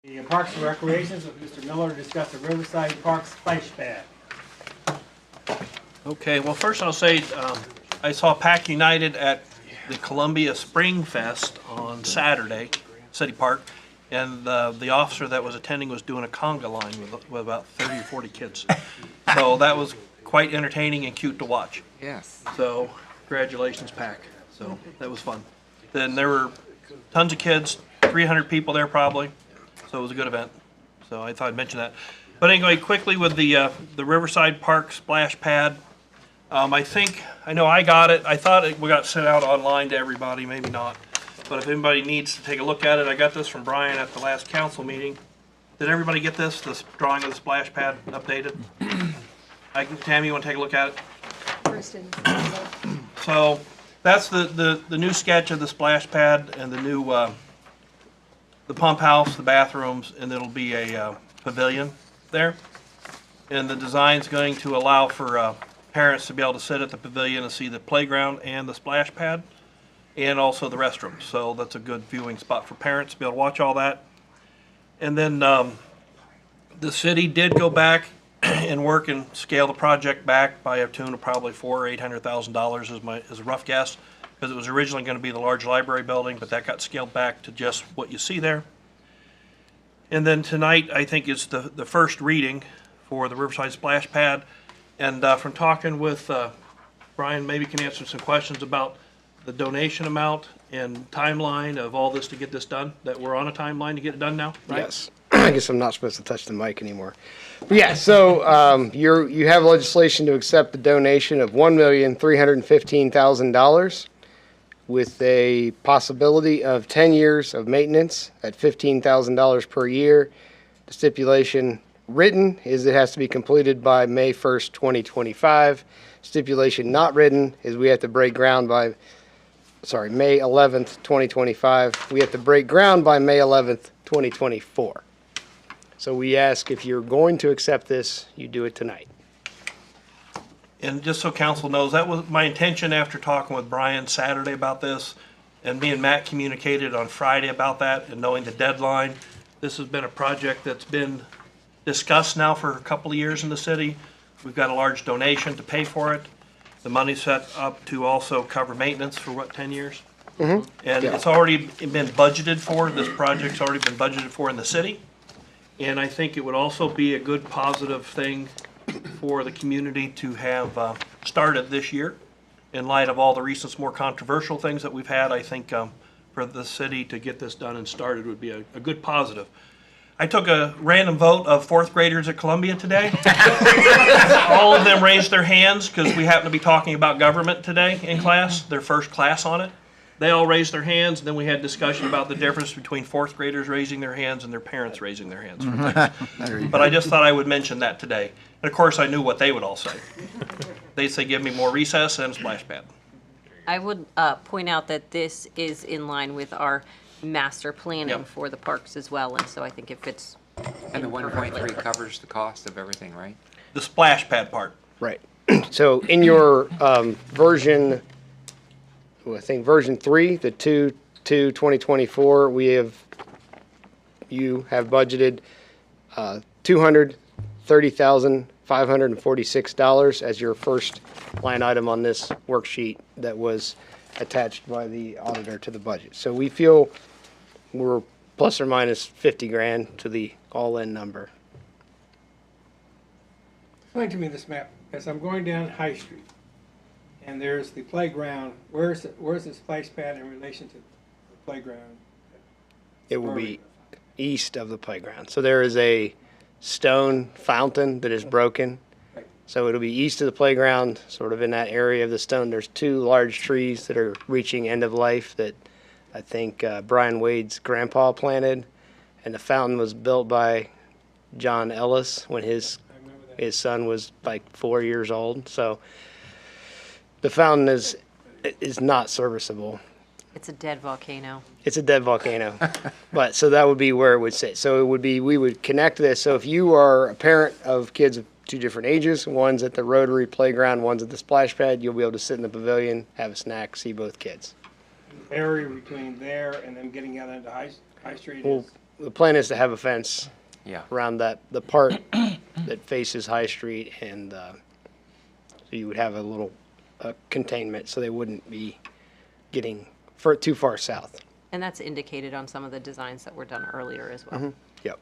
The Parks and Recreations with Mr. Miller to discuss the Riverside Park splash pad. Okay, well, first I'll say I saw Pack United at the Columbia Spring Fest on Saturday, City Park, and the officer that was attending was doing a conga line with about 30 or 40 kids. So that was quite entertaining and cute to watch. Yes. So congratulations, Pack. So that was fun. Then there were tons of kids, 300 people there probably. So it was a good event. So I thought I'd mention that. But anyway, quickly with the Riverside Park splash pad, I know I got it. I thought we got sent out online to everybody, maybe not. But if anybody needs to take a look at it, I got this from Brian at the last council meeting. Did everybody get this drawing of the splash pad updated? Tammy, you want to take a look at it? So that's the new sketch of the splash pad and the new the pump house, the bathrooms, and it'll be a pavilion there. And the design's going to allow for parents to be able to sit at the pavilion and see the playground and the splash pad, and also the restrooms. So that's a good viewing spot for parents to be able to watch all that. And then the city did go back and work and scale the project back by a tune of probably $400,000 or $800,000 as a rough guess, because it was originally going to be the large library building, but that got scaled back to just what you see there. And then tonight, I think, is the first reading for the Riverside Splash Pad. And from talking with Brian, maybe can answer some questions about the donation amount and timeline of all this to get this done, that we're on a timeline to get it done now, right? Yes. I guess I'm not supposed to touch the mic anymore. But yeah, so you have legislation to accept the donation of $1,315,000 with a possibility of 10 years of maintenance at $15,000 per year. The stipulation written is it has to be completed by May 1st, 2025. Stipulation not written is we have to break ground by, May 11th, 2025. We have to break ground by May 11th, 2024. So we ask if you're going to accept this, you do it tonight. And just so council knows, that was my intention after talking with Brian Saturday about this, and me and Matt communicated on Friday about that, and knowing the deadline. This has been a project that's been discussed now for a couple of years in the city. We've got a large donation to pay for it. The money's set up to also cover maintenance for 10 years? Mm-hmm. And It's already been budgeted for. This project's already been budgeted for in the city. And I think it would also be a good positive thing for the community to have started this year. In light of all the recent more controversial things that we've had, I think for the city to get this done and started would be a good positive. I took a random vote of fourth graders at Columbia today. All of them raised their hands because we happen to be talking about government today in class, their first class on it. They all raised their hands, and then we had discussion about the difference between fourth graders raising their hands and their parents raising their hands. But I just thought I would mention that today. And of course, I knew what they would all say. They'd say, give me more recess and splash pad. I would point out that this is in line with our master planning for the parks as well, and so I think it fits. And the 1.3 covers the cost of everything, right? The splash pad part. Right. So in your version, I think version 3, the 2024, you have budgeted $230,546 as your first line item on this worksheet that was attached by the auditor to the budget. So we feel we're plus or minus 50 grand to the all-in number. Explain to me this map. As I'm going down High Street, and there's the playground, where's the splash pad in relation to the playground? It will be east of the playground. So there is a stone fountain that is broken. Right. So it'll be east of the playground, sort of in that area of the stone. There's 2 large trees that are reaching end of life that I think Brian Wade's grandpa planted. And the fountain was built by John Ellis when his son was like 4 years old. So the fountain is not serviceable. It's a dead volcano. It's a dead volcano. But so that would be where it would sit. So it would be, we would connect this. So if you are a parent of kids of 2 different ages, one's at the Rotary playground, one's at the splash pad, you'll be able to sit in the pavilion, have a snack, see both kids. The area between there and them getting out into High Street is the plan is to have a fence Yeah. around the part that faces High Street, and so you would have a little containment so they wouldn't be getting too far south. And that's indicated on some of the designs that were done earlier as well. Yep.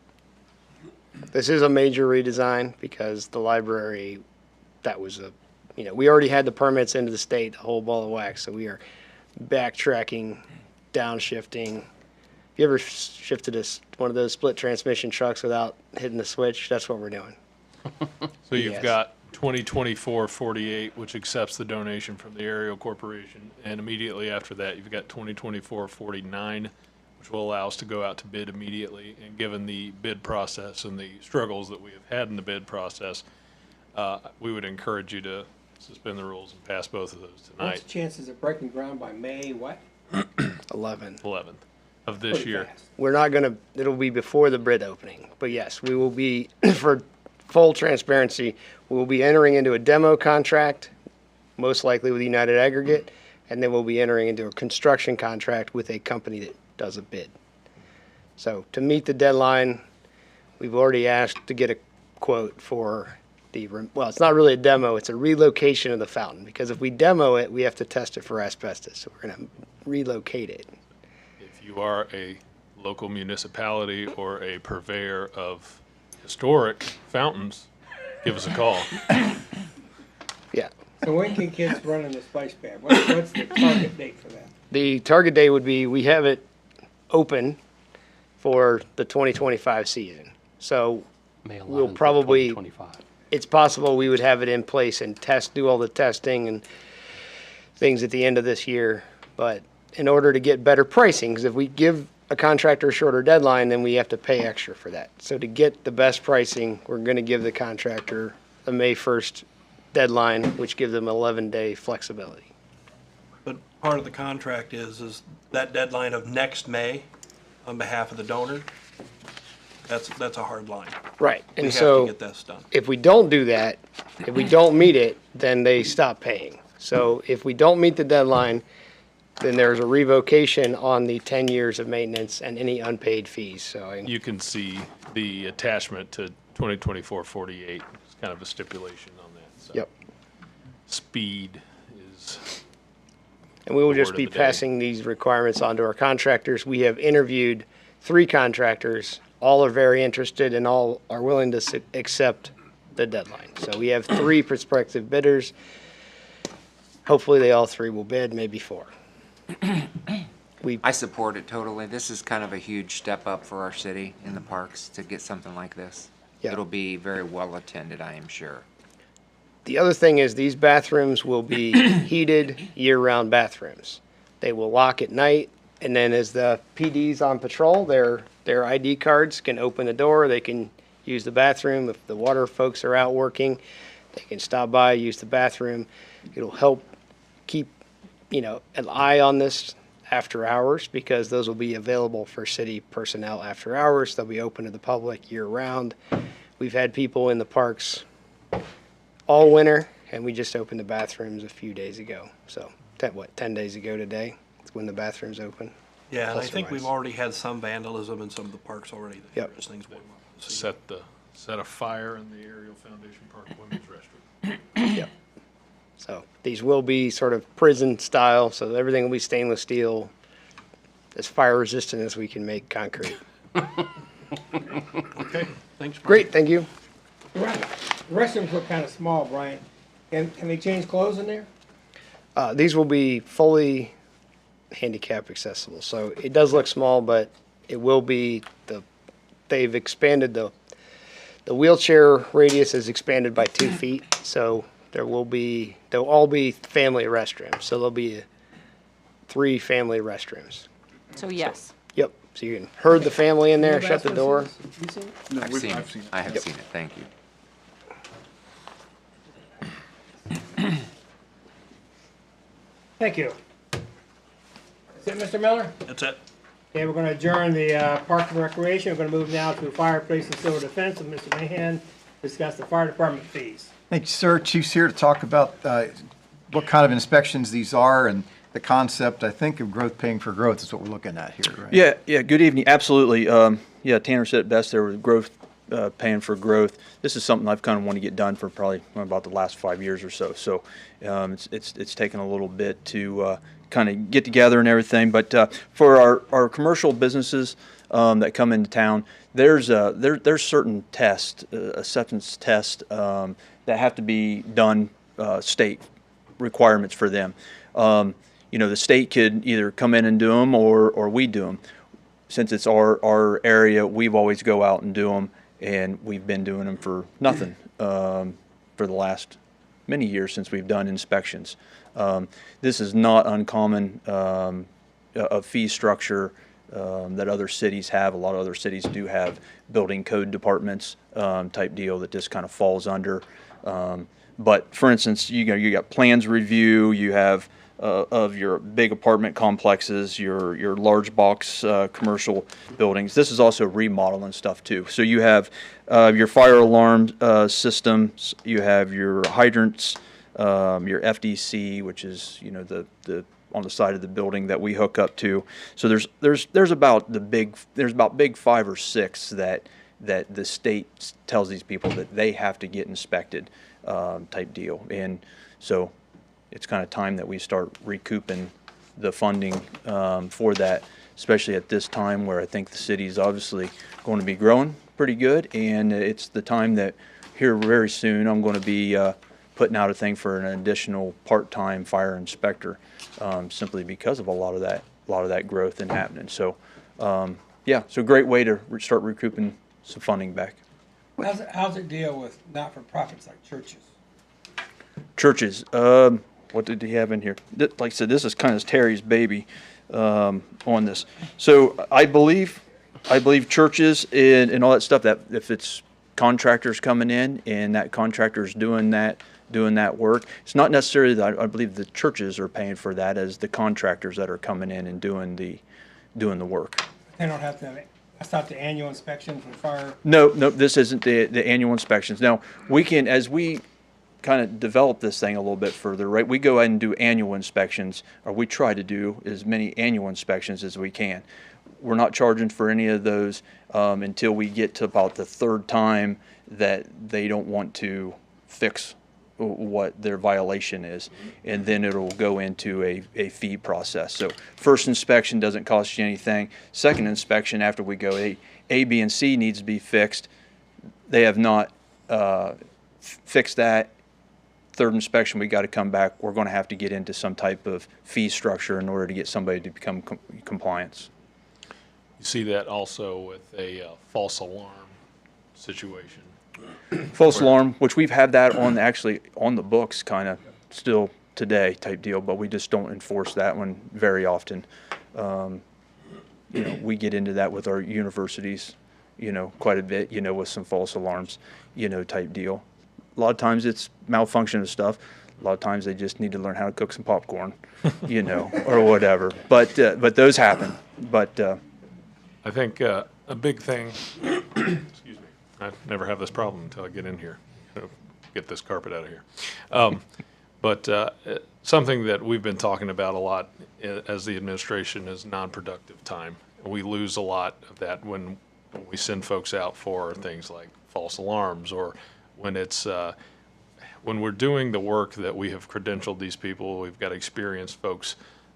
This is a major redesign because the library, that was we already had the permits into the state, a whole ball of wax, so we are backtracking, downshifting. You ever shifted one of those split transmission trucks without hitting the switch? That's what we're doing. So you've Yes. got 2024-48, which accepts the donation from the Aerial Corporation, and immediately after that, you've got 2024-49, which will allow us to go out to bid immediately. And given the bid process and the struggles that we have had in the bid process, we would encourage you to suspend the rules and pass both of those What's tonight, the chances of breaking ground by May, what? 11. 11th of this Pretty year. fast. We're not going to, it'll be before the bid opening. But yes, we will be, for full transparency, we will be entering into a demo contract, most likely with United Aggregate, and then we'll be entering into a construction contract with a company that does a bid. So to meet the deadline, we've already asked to get a quote for well, it's not really a demo, it's a relocation of the fountain, because if we demo it, we have to test it for asbestos. So we're going to relocate it. If you are a local municipality or a purveyor of historic fountains, give us a call. Yeah. So when can kids run in the splash pad? What's the target date for that? The target date would be, we have it open for the 2025 season. So May 11th we'll of probably, 2025. it's possible we would have it in place and do all the testing and things at the end of this year. But in order to get better pricing, because if we give a contractor a shorter deadline, then we have to pay extra for that. So to get the best pricing, we're going to give the contractor the May 1st deadline, which gives them 11-day flexibility. But part of the contract is that deadline of next May on behalf of the donor. That's a hard line. Right. We And have to so get this done. if we don't do that, if we don't meet it, then they stop paying. So if we don't meet the deadline, then there's a revocation on the 10 years of maintenance and any unpaid fees. So You can see the attachment to 2024-48. It's kind of a stipulation on that. So yep. Speed is, And we will Word just of be the day. passing these requirements on to our contractors. We have interviewed 3 contractors. All are very interested and all are willing to accept the deadline. So we have 3 prospective bidders. Hopefully they all 3 will bid, maybe 4. I support it totally. This is kind of a huge step up for our city in the parks to get something like this. Yeah. It'll be very well attended, I am sure. The other thing is these bathrooms will be heated year-round bathrooms. They will lock at night, and then as the PD's on patrol, their ID cards can open the door. They can use the bathroom. If the water folks are out working, they can stop by, use the bathroom. It'll help keep, an eye on this after hours, because those will be available for city personnel after hours. They'll be open to the public year-round. We've had people in the parks all winter, and we just opened the bathrooms a few days ago. So, 10 days ago today, is when the bathrooms open. Yeah, and I Plus or think we've minus. already had some vandalism in some of the parks already. Yep. As things warm up. this season. set a fire in the Aerial Foundation Park women's restroom. Yep. So, these will be sort of prison style, so everything will be stainless steel, as fire resistant as we can make concrete. Okay, thanks. Brian. Great, thank you. The restrooms look kind of small, Brian. Can they change clothes in there? These will be fully handicap accessible, so it does look small, but it will be, they've expanded the wheelchair radius is expanded by 2 feet, so they'll all be family restrooms, so there'll be 3 family restrooms. So yes. Yep, so you can herd the family in there, No shut the door. bathrooms? You seen it? No, I've seen it. I have Yep. seen it. Thank you. Thank you. That's it, Mr. Miller? That's it. Okay, we're gonna adjourn the Park and Recreation. We're gonna move now to Fire, Police, and Civil Defense, and Mr. Mahan discuss the fire department fees. Thank you, sir. Chief's here to talk about what kind of inspections these are and the concept, I think, of growth paying for growth is what we're looking at here, right? Yeah, good evening. Absolutely. Yeah, Tanner said it best there with growth, paying for growth. This is something I've kind of wanted to get done for probably about the last 5 years or so. So it's taken a little bit to kind of get together and everything. But for our commercial businesses that come into town, there's certain tests, acceptance tests that have to be done, state requirements for them. The state could either come in and do them or we do them. Since it's our area, we've always go out and do them, and we've been doing them for nothing for the last many years since we've done inspections. This is not uncommon, a fee structure that other cities have. A lot of other cities do have building code departments type deal that this kind of falls under. But for instance, you got plans review, you have of your big apartment complexes, your large box commercial buildings. This is also remodeling stuff too. So you have your fire alarm systems, you have your hydrants, your FDC, which is the on the side of the building that we hook up to. So there's about big 5 or 6 that the state tells these people that they have to get inspected type deal. And so it's kind of time that we start recouping the funding for that, especially at this time where I think the city's obviously going to be growing pretty good. And it's the time that here very soon I'm going to be putting out a thing for an additional part-time fire inspector, simply because of a lot of that growth and happening. So yeah, so great way to start recouping some funding back. How's it deal with not-for-profits like churches? Churches, what did he have in here? Like I said, this is kind of Terry's baby on this. So I believe churches and all that stuff, that if it's contractors coming in and that contractor's doing that work, it's not necessarily that I believe the churches are paying for that, as the contractors that are coming in and doing the work. They don't have to. That's not the annual inspection for fire. No, this isn't the annual inspections. Now, we can, as we kind of develop this thing a little bit further, right, we go ahead and do annual inspections, or we try to do as many annual inspections as we can. We're not charging for any of those until we get to about the 3rd time that they don't want to fix what their violation is, and then it'll go into a fee process. So first inspection doesn't cost you anything. Second inspection, after we go A, B, and C needs to be fixed. They have not fixed that. 3rd inspection, we got to come back. We're going to have to get into some type of fee structure in order to get somebody to become compliance. You see that also with a false alarm situation. False alarm, which we've had that actually on the books kind of still today type deal, but we just don't enforce that one very often. We get into that with our universities, quite a bit, with some false alarms, type deal. A lot of times it's malfunction of stuff. A lot of times they just need to learn how to cook some popcorn, or whatever. But those happen. But I think a big thing, excuse me, I never have this problem until I get in here, get this carpet out of here. But something that we've been talking about a lot as the administration is non-productive time. We lose a lot of that when we send folks out for things like false alarms, or when it's when we're doing the work that we have credentialed these people. We've got experienced folks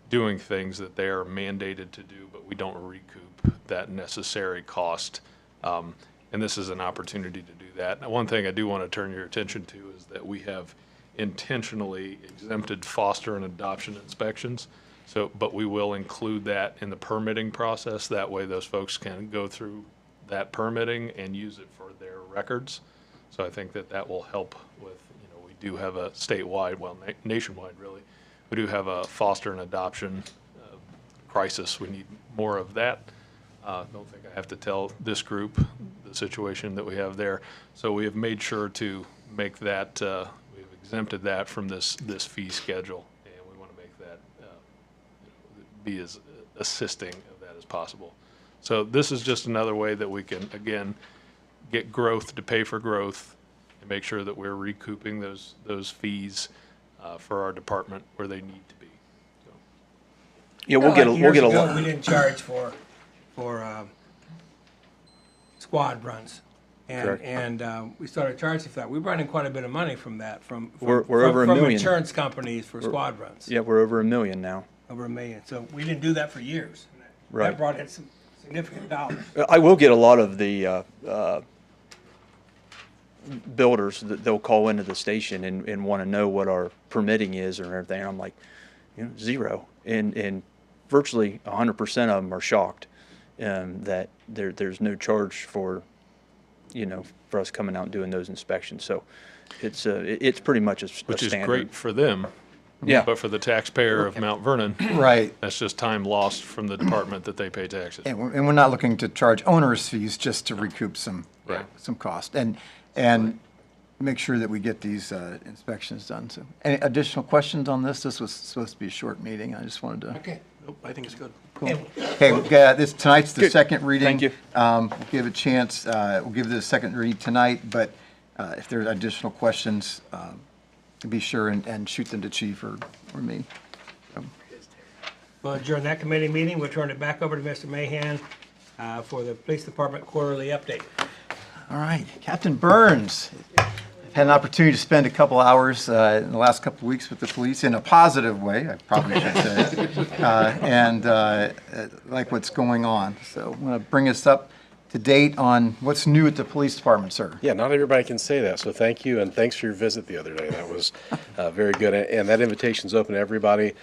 doing things that they are mandated to do, but we don't recoup that necessary cost. And this is an opportunity to do that. Now, one thing I do want to turn your attention to is that we have intentionally exempted foster and adoption inspections. But we will include that in the permitting process. That way those folks can go through that permitting and use it for their records. So I think that will help with, we do have a statewide, well, nationwide really, we do have a foster and adoption crisis. We need more of that. Don't think I have to tell this group the situation that we have there. So we have made sure to make that, we've exempted that from this fee schedule, and we want to make that be as assisting of that as possible. So this is just another way that we can, again, get growth to pay for growth and make sure that we're recouping those fees for our department where they need to be. So. Yeah, we'll get a Years lot. ago, we didn't charge for squad runs. And, Correct. we started charging for that. We brought in quite a bit of money from that, from We're over $1 million. insurance companies for squad runs. Yeah, we're over $1 million now. Over $1 million. So we didn't do that for years. Right. That brought in some significant dollars. I will get a lot of the builders that they'll call into the station and want to know what our permitting is or everything. And I'm like, zero. And virtually 100% of them are shocked that there's no charge for for us coming out and doing those inspections. So it's pretty much a Which is standard. great for them. Yeah. But for the taxpayer of Mount Vernon, Right. that's just time lost from the department that they pay taxes. And we're not looking to charge onerous fees, just to recoup some cost and make sure that we get these inspections done. So, any additional questions on this? This was supposed to be a short meeting. I just wanted to. Okay. Nope, I think it's good. Okay, tonight's the second reading. Thank you. We'll give a chance, we'll give this a second reading tonight, but if there are additional questions, be sure and shoot them to Chief or me. Well, during that committee meeting, we'll turn it back over to Mr. Mahan for the Police Department quarterly update. All right, Captain Burns. I've had an opportunity to spend a couple hours in the last couple of weeks with the police in a positive way, I probably should say, and like what's going on. So I'm going to bring us up to date on what's new at the police department, sir. Yeah, not everybody can say that, so thank you, and thanks for your visit the other day. That was very good, and that invitation's open to everybody,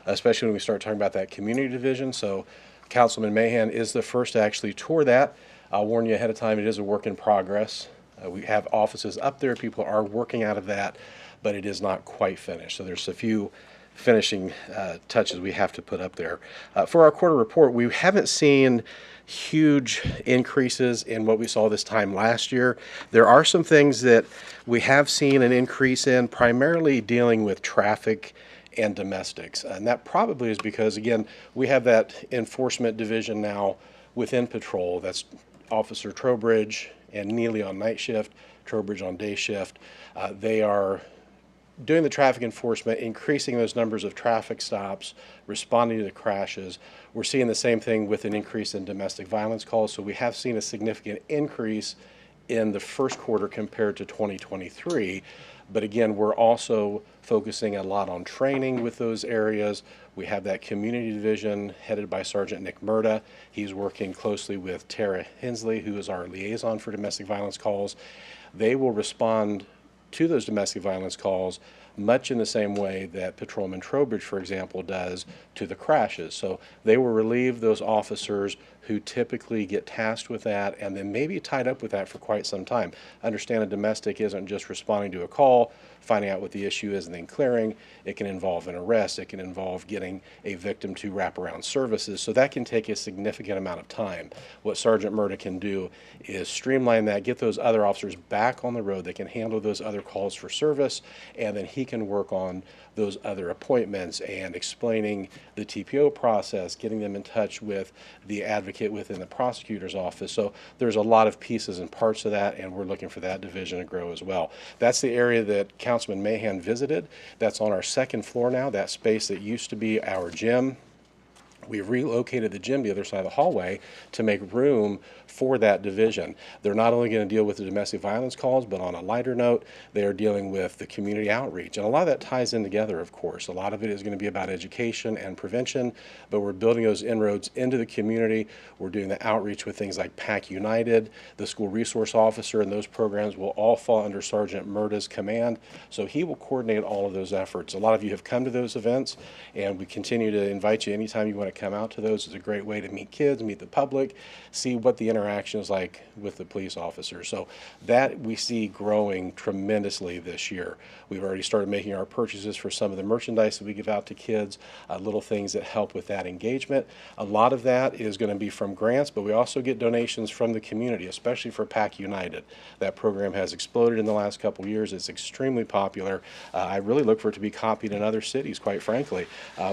especially when we start talking about that community division. So Councilman Mahan is the first to actually tour that. I'll warn you ahead of time, it is a work in progress. We have offices up there, people are working out of that, but it is not quite finished. So there's a few finishing touches we have to put up there. For our quarter report, we haven't seen huge increases in what we saw this time last year. There are some things that we have seen an increase in, primarily dealing with traffic and domestics. And that probably is because, again, we have that enforcement division now within patrol. That's Officer Trowbridge and Neely on night shift, Trowbridge on day shift. They are doing the traffic enforcement, increasing those numbers of traffic stops, responding to the crashes. We're seeing the same thing with an increase in domestic violence calls. So we have seen a significant increase in the first quarter compared to 2023. But again, we're also focusing a lot on training with those areas. We have that community division headed by Sergeant Nick Murda. He's working closely with Tara Hensley, who is our liaison for domestic violence calls. They will respond to those domestic violence calls much in the same way that Patrolman Trowbridge, for example, does to the crashes. So they will relieve those officers who typically get tasked with that and then maybe tied up with that for quite some time. Understand a domestic isn't just responding to a call, finding out what the issue is and then clearing. It can involve an arrest. It can involve getting a victim to wraparound services. So that can take a significant amount of time. What Sergeant Murda can do is streamline that, get those other officers back on the road that can handle those other calls for service, and then he can work on those other appointments and explaining the TPO process, getting them in touch with the advocate within the prosecutor's office. So there's a lot of pieces and parts of that, and we're looking for that division to grow as well. That's the area that Councilman Mahan visited. That's on our second floor now, that space that used to be our gym. We've relocated the gym to the other side of the hallway to make room for that division. They're not only going to deal with the domestic violence calls, but on a lighter note, they are dealing with the community outreach. And a lot of that ties in together, of course. A lot of it is going to be about education and prevention, but we're building those inroads into the community. We're doing the outreach with things like PAC United, the school resource officer, and those programs will all fall under Sergeant Murda's command. So he will coordinate all of those efforts. A lot of you have come to those events, and we continue to invite you anytime you want to come out to those. It's a great way to meet kids, meet the public, see what the interaction is like with the police officers. So that we see growing tremendously this year. We've already started making our purchases for some of the merchandise that we give out to kids, little things that help with that engagement. A lot of that is going to be from grants, but we also get donations from the community, especially for PAC United. That program has exploded in the last couple of years. It's extremely popular. I really look for it to be copied in other cities, quite frankly.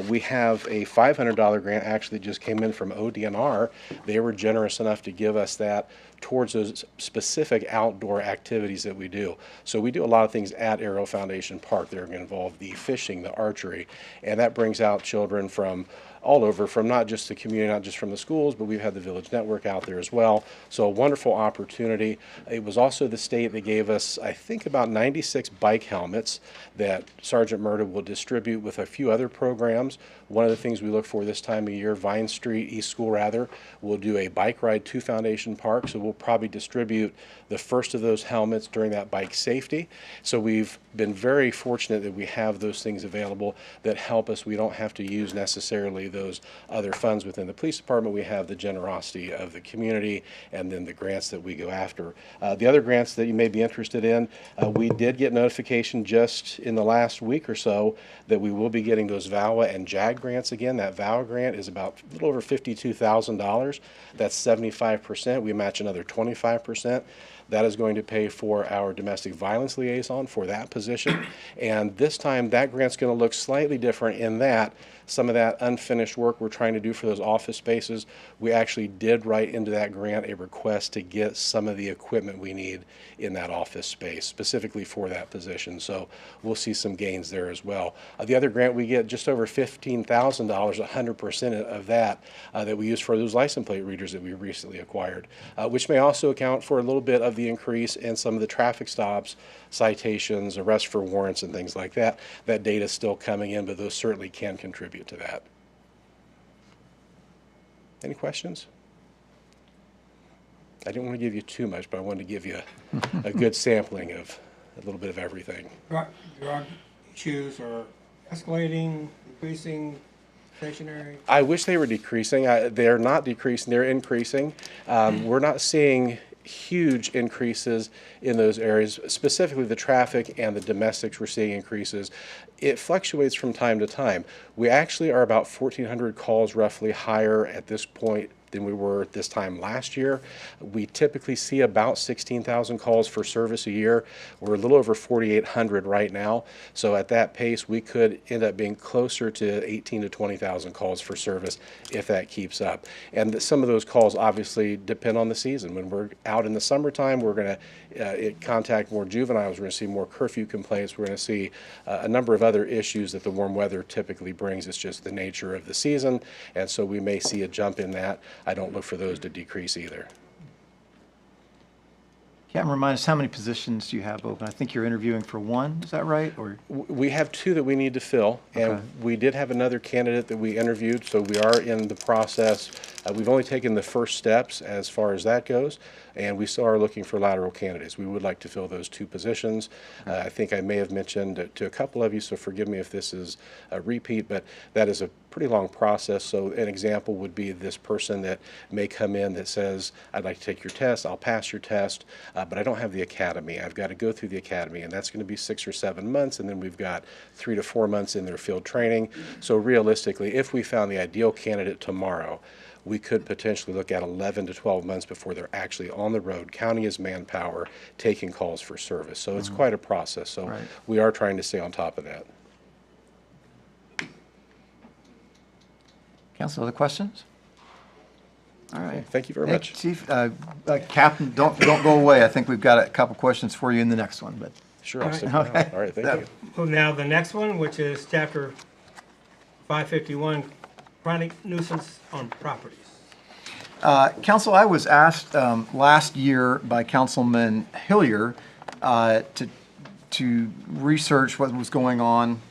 We have a $500 grant grant actually just came in from ODNR. They were generous enough to give us that towards those specific outdoor activities that we do. So we do a lot of things at Arrow Foundation Park that are going to involve the fishing, the archery, and that brings out children from all over, from not just the community, not just from the schools, but we've had the Village Network out there as well. So a wonderful opportunity. It was also the state that gave us, I think, about 96 bike helmets that Sergeant Murda will distribute with a few other programs. One of the things we look for this time of year, Vine Street, East School rather, will do a bike ride to Foundation Park. So we'll probably distribute the first of those helmets during that bike safety. So we've been very fortunate that we have those things available that help us. We don't have to use necessarily those other funds within the police department. We have the generosity of the community and then the grants that we go after. The other grants that you may be interested in, we did get notification just in the last week or so that we will be getting those VAWA and JAG grants again. That VAWA grant is about a little over $52,000. That's 75%. We match another 25%. That is going to pay for our domestic violence liaison for that position. And this time that grant's going to look slightly different in that some of that unfinished work we're trying to do for those office spaces, we actually did write into that grant a request to get some of the equipment we need in that office space, specifically for that position. So we'll see some gains there as well. The other grant we get just over $15,000, 100% of that, that we use for those license plate readers that we recently acquired, which may also account for a little bit of the increase in some of the traffic stops, citations, arrests for warrants, and things like that. That data is still coming in, but those certainly can contribute to that. Any questions? I didn't want to give you too much, but I wanted to give you a good sampling of a little bit of everything. Drug issues are escalating, decreasing, stationary? I wish they were decreasing. They're not decreasing, they're increasing. We're not seeing huge increases in those areas, specifically the traffic and the domestics. We're seeing increases. It fluctuates from time to time. We actually are about 1,400 calls roughly higher at this point than we were at this time last year. We typically see about 16,000 calls for service a year. We're a little over 4,800 right now. So at that pace, we could end up being closer to 18 to 20,000 calls for service if that keeps up. And some of those calls obviously depend on the season. When we're out in the summertime, we're going to contact more juveniles. We're going to see more curfew complaints. We're going to see a number of other issues that the warm weather typically brings. It's just the nature of the season. And so we may see a jump in that. I don't look for those to decrease either. Captain, remind us how many positions you have open. I think you're interviewing for one, is that right? Or we have two that we need to fill, and Okay. we did have another candidate that we interviewed, so we are in the process. We've only taken the first steps as far as that goes, and we still are looking for lateral candidates. We would like to fill those two positions. I think I may have mentioned to a couple of you, so forgive me if this is a repeat, but that is a pretty long process. So an example would be this person that may come in that says, I'd like to take your test, I'll pass your test, but I don't have the academy. I've got to go through the academy, and that's going to be 6 or 7 months, and then we've got 3 to 4 months in their field training. So realistically, if we found the ideal candidate tomorrow, we could potentially look at 11 to 12 months before they're actually on the road, counting as manpower, taking calls for service. So it's quite a process. So Right. we are trying to stay on top of that. Council, other questions? All right. Thank you very Hey, much. Chief, Captain, don't go away. I think we've got a couple questions for you in the next one, but. Sure, I'll All stick right. around. All right, thank you. Well, now the next one, which is chapter 551, chronic nuisance on properties. Council, I was asked last year by Councilman Hillier to research what was going on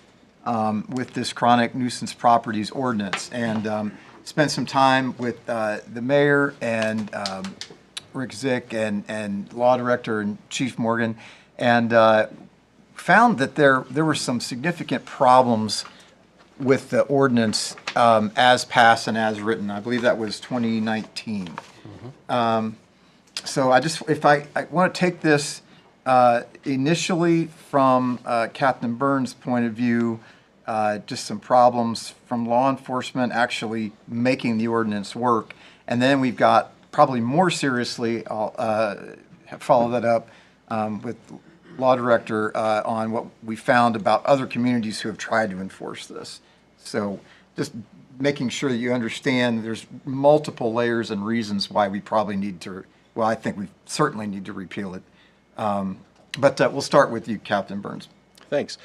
with this chronic nuisance properties ordinance, and spent some time with the mayor and Rick Zick and law director and Chief Morgan, and found that there were some significant problems with the ordinance as passed and as written. I believe that was 2019. So I want to take this initially from Captain Burns' point of view, just some problems from law enforcement actually making the ordinance work. And then we've got probably more seriously, I'll follow that up with law director on what we found about other communities who have tried to enforce this. So just making sure that you understand there's multiple layers and reasons why we probably need to, well, I think we certainly need to repeal it. But we'll start with you, Captain Burns. Thanks.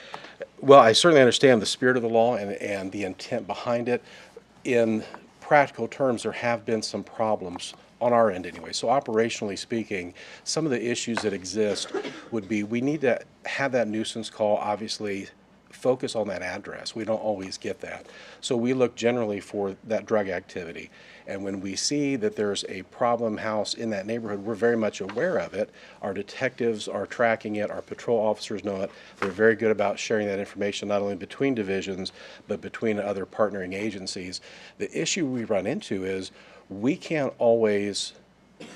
Well, I certainly understand the spirit of the law and the intent behind it. In practical terms, there have been some problems on our end anyway. So operationally speaking, some of the issues that exist would be we need to have that nuisance call obviously focus on that address. We don't always get that. So we look generally for that drug activity. And when we see that there's a problem house in that neighborhood, we're very much aware of it. Our detectives are tracking it. Our patrol officers know it. They're very good about sharing that information, not only between divisions, but between other partnering agencies. The issue we run into is we can't always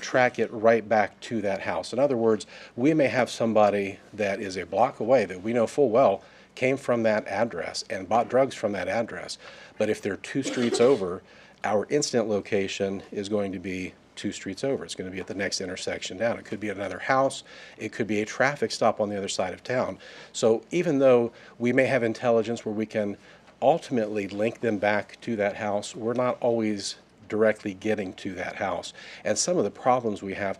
track it right back to that house. In other words, we may have somebody that is a block away that we know full well came from that address and bought drugs from that address. But if they're 2 streets over, our incident location is going to be 2 streets over. It's going to be at the next intersection down. It could be at another house. It could be a traffic stop on the other side of town. So even though we may have intelligence where we can ultimately link them back to that house, we're not always directly getting to that house. And some of the problems we have,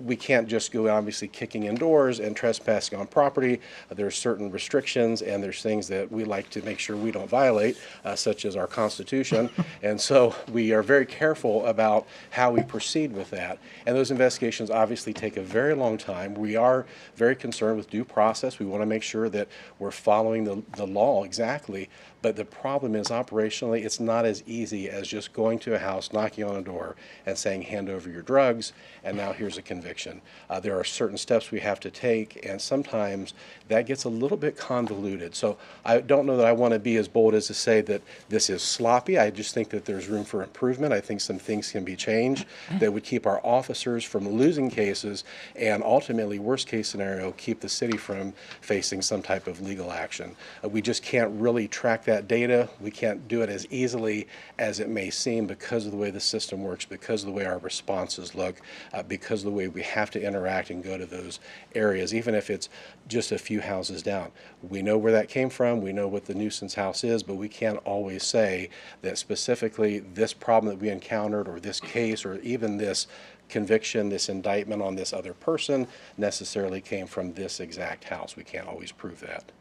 we can't just go obviously kicking indoors and trespassing on property. There's certain restrictions and there's things that we like to make sure we don't violate, such as our Constitution. And so we are very careful about how we proceed with that. And those investigations obviously take a very long time. We are very concerned with due process. We want to make sure that we're following the law exactly. But the problem is operationally, it's not as easy as just going to a house, knocking on a door, and saying, hand over your drugs, and now here's a conviction. There are certain steps we have to take, and sometimes that gets a little bit convoluted. So I don't know that I want to be as bold as to say that this is sloppy. I just think that there's room for improvement. I think some things can be changed that would keep our officers from losing cases, and ultimately, worst case scenario, keep the city from facing some type of legal action. We just can't really track that data. We can't do it as easily as it may seem because of the way the system works, because of the way our responses look, because of the way we have to interact and go to those areas, even if it's just a few houses down. We know where that came from. We know what the nuisance house is, but we can't always say that specifically this problem that we encountered or this case or even this conviction, this indictment on this other person necessarily came from this exact house. We can't always prove that.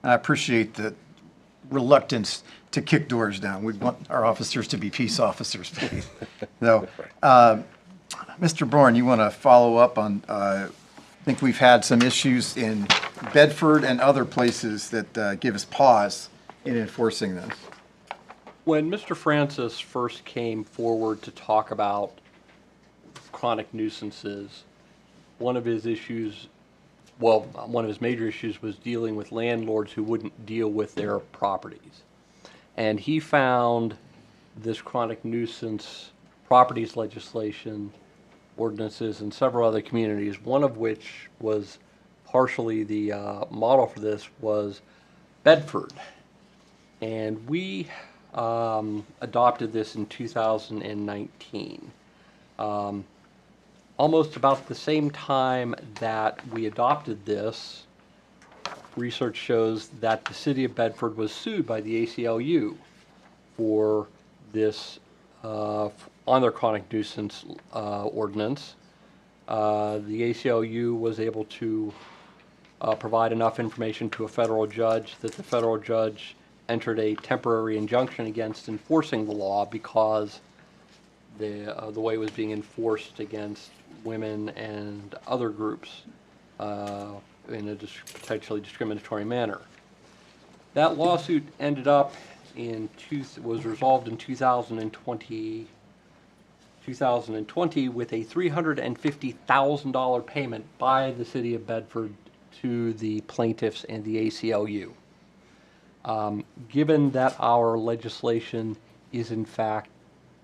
I appreciate the reluctance to kick doors down. We want our officers to be peace officers, please. So, Mr. Bourne, you want to follow up on, I think we've had some issues in Bedford and other places that give us pause in enforcing this. When Mr. Francis first came forward to talk about chronic nuisances, one of his major issues was dealing with landlords who wouldn't deal with their properties. And he found this chronic nuisance properties legislation, ordinances in several other communities, one of which was partially the model for this was Bedford. And we adopted this in 2019. Almost about the same time that we adopted this, research shows that the city of Bedford was sued by the ACLU for this, on their chronic nuisance ordinance. The ACLU was able to provide enough information to a federal judge that the federal judge entered a temporary injunction against enforcing the law because the way it was being enforced against women and other groups in a potentially discriminatory manner. That lawsuit ended up was resolved in 2020 with a $350,000 payment by the city of Bedford to the plaintiffs and the ACLU. Given that our legislation is in fact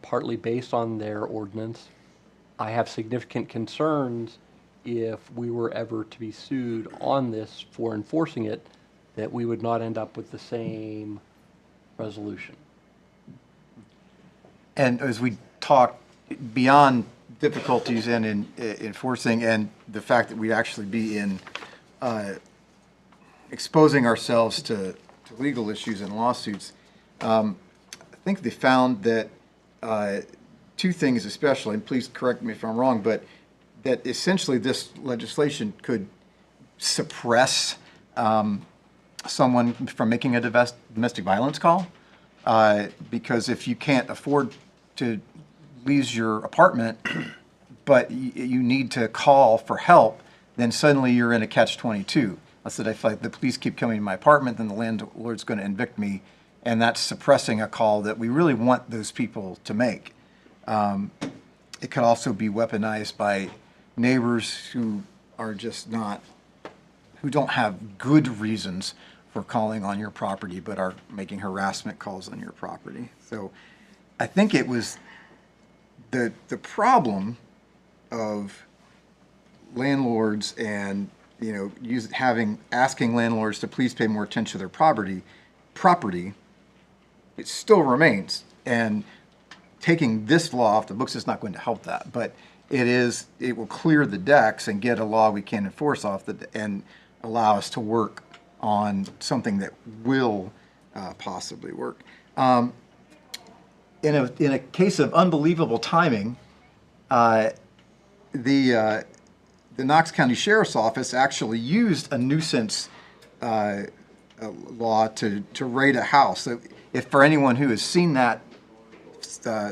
partly based on their ordinance, I have significant concerns if we were ever to be sued on this for enforcing it, that we would not end up with the same resolution. And as we talk beyond difficulties in enforcing and the fact that we'd actually be in exposing ourselves to legal issues and lawsuits, I think they found that two things especially, and please correct me if I'm wrong, but that essentially this legislation could suppress someone from making a domestic violence call. Because if you can't afford to lease your apartment, but you need to call for help, then suddenly you're in a catch-22. I said, if the police keep coming to my apartment, then the landlord's going to evict me, and that's suppressing a call that we really want those people to make. It could also be weaponized by neighbors who are just not, who don't have good reasons for calling on your property, but are making harassment calls on your property. So I think it was the problem of landlords and, asking landlords to please pay more attention to their property, it still remains. And taking this law off the books is not going to help that, but it will clear the decks and get a law we can enforce and allow us to work on something that will possibly work. In a case of unbelievable timing, the Knox County Sheriff's Office actually used a nuisance law to raid a house. So if for anyone who has seen that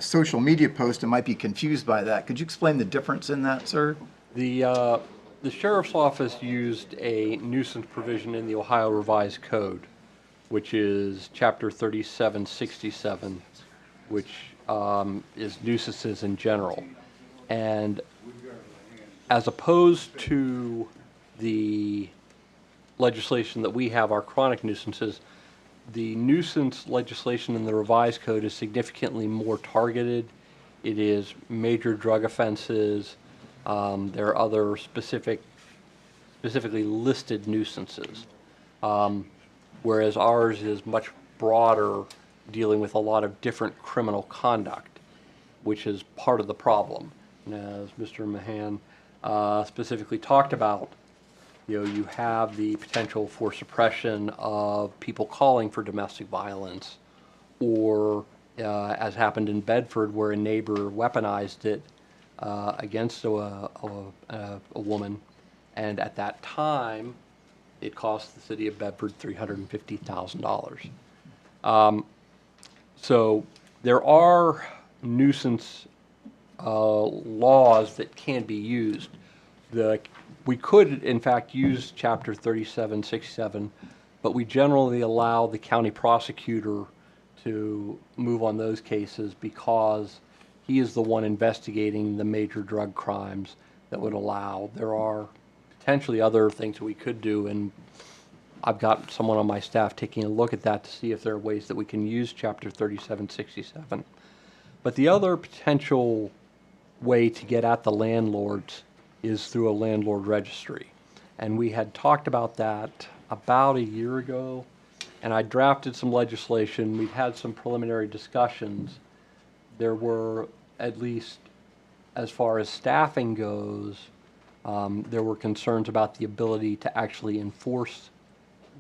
social media post and might be confused by that, could you explain the difference in that, sir? The sheriff's office used a nuisance provision in the Ohio Revised Code, which is Chapter 3767, which is nuisances in general. And as opposed to the legislation that we have, our chronic nuisances, the nuisance legislation in the Revised Code is significantly more targeted. It is major drug offenses. There are other specifically listed nuisances, whereas ours is much broader, dealing with a lot of different criminal conduct, which is part of the problem. And as Mr. Mahan specifically talked about, you have the potential for suppression of people calling for domestic violence, or as happened in Bedford, where a neighbor weaponized it against a woman, and at that time, it cost the city of Bedford $350,000. So there are nuisance laws that can be used. We could, in fact, use Chapter 3767, but we generally allow the county prosecutor to move on those cases because he is the one investigating the major drug crimes that would allow. There are potentially other things that we could do, and I've got someone on my staff taking a look at that to see if there are ways that we can use Chapter 3767. But the other potential way to get at the landlords is through a landlord registry. And we had talked about that about a year ago, and I drafted some legislation. We've had some preliminary discussions. There were, at least as far as staffing goes, there were concerns about the ability to actually enforce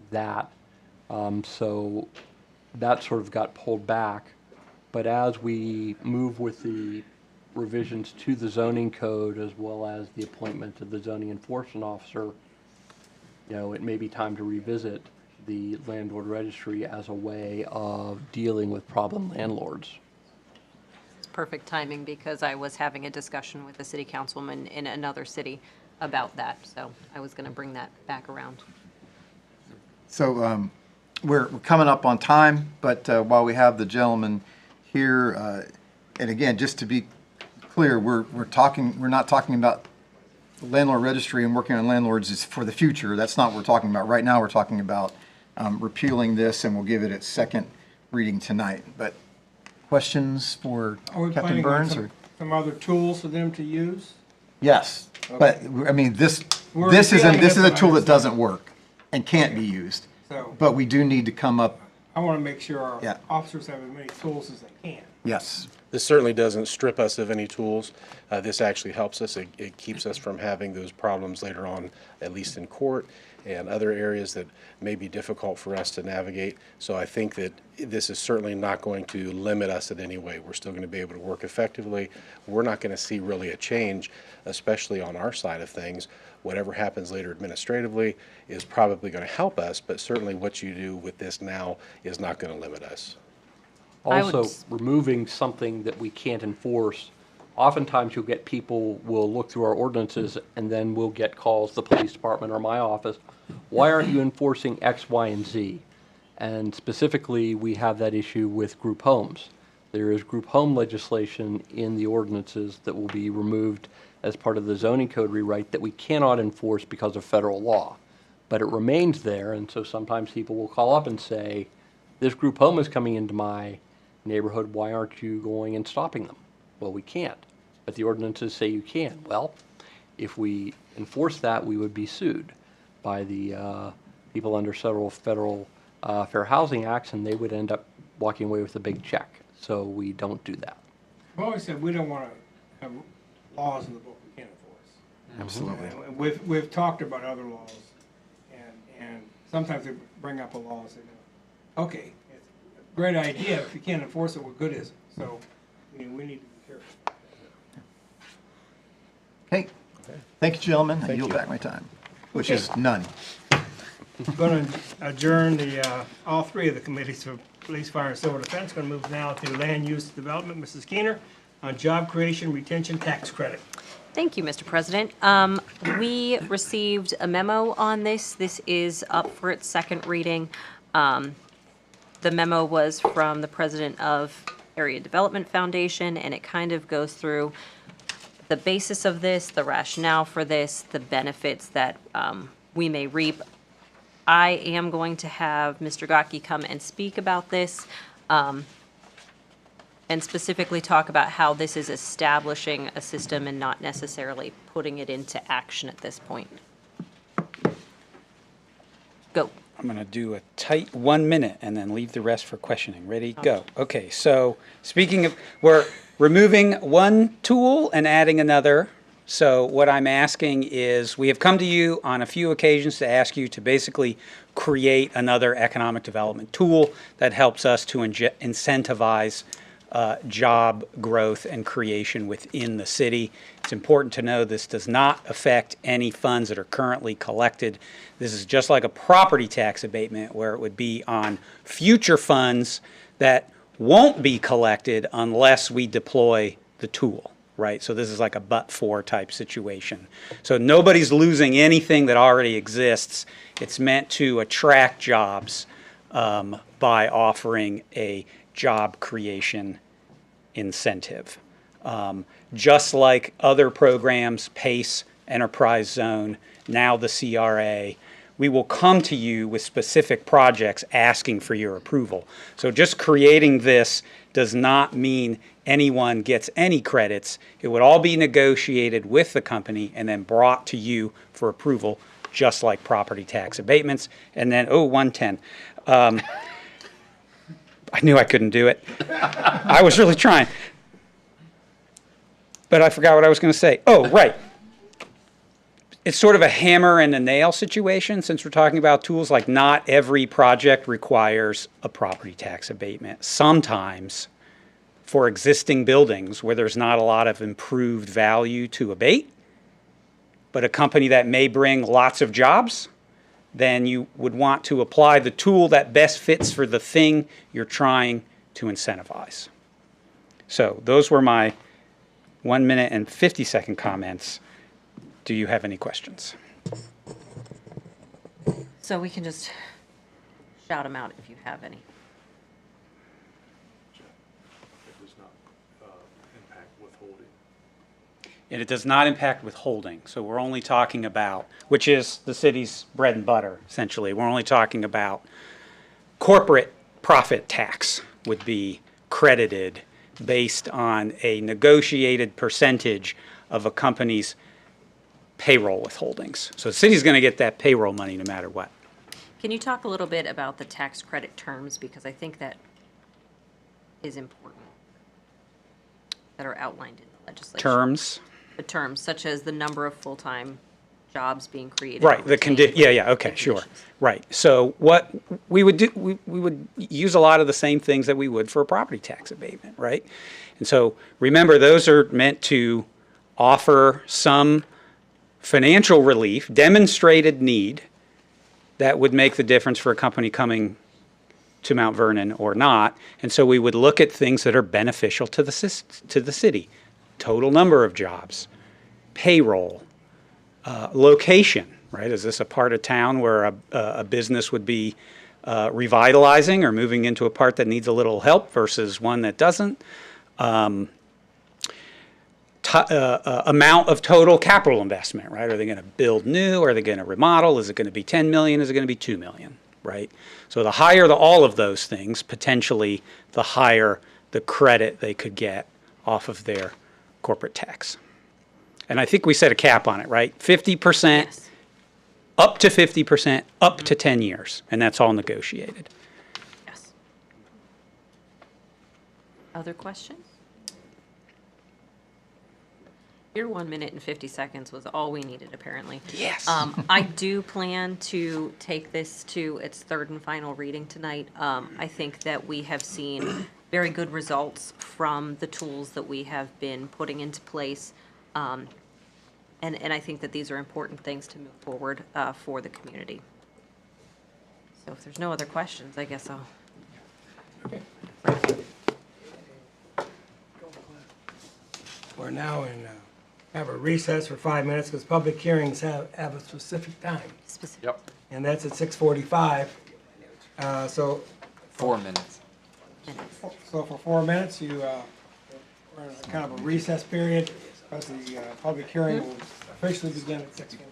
that. So that sort of got pulled back. But as we move with the revisions to the zoning code, as well as the appointment of the zoning enforcement officer, it may be time to revisit the landlord registry as a way of dealing with problem landlords. It's perfect timing because I was having a discussion with a city councilman in another city about that, so I was going to bring that back around. So we're coming up on time, but while we have the gentleman here, and again, just to be clear, we're not talking about the landlord registry and working on landlords is for the future. That's not what we're talking about. Right now, we're talking about repealing this, and we'll give it its second reading tonight. But questions for Are we Captain planning on Burns? some other tools for them to use? Yes, but I mean, this is repealing a it, tool but I that doesn't work and can't be used. So- But we do need to come up I want to make sure our Yeah. officers have as many tools as they can. Yes. This certainly doesn't strip us of any tools. This actually helps us. It keeps us from having those problems later on, at least in court and other areas that may be difficult for us to navigate. So I think that this is certainly not going to limit us in any way. We're still going to be able to work effectively. We're not going to see really a change, especially on our side of things. Whatever happens later administratively is probably going to help us, but certainly what you do with this now is not going to limit us. I would Also, s- removing something that we can't enforce, oftentimes you'll get people will look through our ordinances and then we'll get calls, the police department or my office, why aren't you enforcing X, Y, and Z? And specifically, we have that issue with group homes. There is group home legislation in the ordinances that will be removed as part of the zoning code rewrite that we cannot enforce because of federal law. But it remains there, and so sometimes people will call up and say, this group home is coming into my neighborhood, why aren't you going and stopping them? Well, we can't, but the ordinances say you can. Well, if we enforce that, we would be sued by the people under several federal Fair Housing Acts, and they would end up walking away with a big check. So we don't do that. I've always said we don't want to have laws in the book we can't enforce. Absolutely. And we've talked about other laws, and sometimes they bring up a law and say, no, okay, it's a great idea, if you can't enforce it, what good is it? So, we need to be careful. Okay. Thank you, gentlemen. I Thank yield you. back my time, which is none. Going to adjourn all three of the committees for police, fire, and civil defense. Going to move now to land use development. Mrs. Keener, on job creation retention tax credit. Thank you, Mr. President. We received a memo on this. This is up for its second reading. The memo was from the president of Area Development Foundation, and it kind of goes through the basis of this, the rationale for this, the benefits that we may reap. I am going to have Mr. Gotke come and speak about this, and specifically talk about how this is establishing a system and not necessarily putting it into action at this point. Go. I'm going to do a tight 1 minute and then leave the rest for questioning. Ready? Go. Okay, so speaking of, we're removing one tool and adding another. So what I'm asking is, we have come to you on a few occasions to ask you to basically create another economic development tool that helps us to incentivize job growth and creation within the city. It's important to know this does not affect any funds that are currently collected. This is just like a property tax abatement where it would be on future funds that won't be collected unless we deploy the tool, right? So this is like a but-for type situation. So nobody's losing anything that already exists. It's meant to attract jobs by offering a job creation incentive. Just like other programs, PACE, Enterprise Zone, now the CRA, we will come to you with specific projects asking for your approval. So just creating this does not mean anyone gets any credits. It would all be negotiated with the company and then brought to you for approval, just like property tax abatements. And then, 110. I knew I couldn't do it. I was really trying. But I forgot what I was going to say. Oh, right. It's sort of a hammer and a nail situation since we're talking about tools. Like, not every project requires a property tax abatement. Sometimes, for existing buildings where there's not a lot of improved value to abate, but a company that may bring lots of jobs, then you would want to apply the tool that best fits for the thing you're trying to incentivize. So those were my 1 minute and 50-second comments. Do you have any questions? So we can just shout them out if you have any. It does not impact withholding. And it does not impact withholding. So we're only talking about, which is the city's bread and butter, essentially. We're only talking about corporate profit tax would be credited based on a negotiated percentage of a company's payroll withholdings. So the city's going to get that payroll money no matter what. Can you talk a little bit about the tax credit terms, because I think that is important, that are outlined in the legislation? Terms? The terms, such as the number of full-time jobs being created. Right, or the retained, yeah, okay, the sure. conditions. Right, so what we would do, we would use a lot of the same things that we would for a property tax abatement, right? And so remember, those are meant to offer some financial relief, demonstrated need, that would make the difference for a company coming to Mount Vernon or not. And so we would look at things that are beneficial to the city. Total number of jobs, payroll, location, right? Is this a part of town where a business would be revitalizing or moving into a part that needs a little help versus one that doesn't? Amount of total capital investment, right? Are they going to build new? Are they going to remodel? Is it going to be 10 million? Is it going to be 2 million, right? So the higher all of those things, potentially the higher the credit they could get off of their corporate tax. And I think we set a cap on it, right? 50%, Yes. up to 50%, up to 10 years, and that's all negotiated. Yes. Other questions? Your 1 minute and 50 seconds was all we needed, apparently. Yes. I do plan to take this to its third and final reading tonight. I think that we have seen very good results from the tools that we have been putting into place. And I think that these are important things to move forward for the community. So if there's no other questions, I guess I'll. We're now in, have a recess for 5 minutes because public hearings have a specific time. Specific. Yep. And that's at 6:45. So 4 minutes. for 4 minutes, we're in a kind of a recess period because the public hearing will officially begin at 6:45.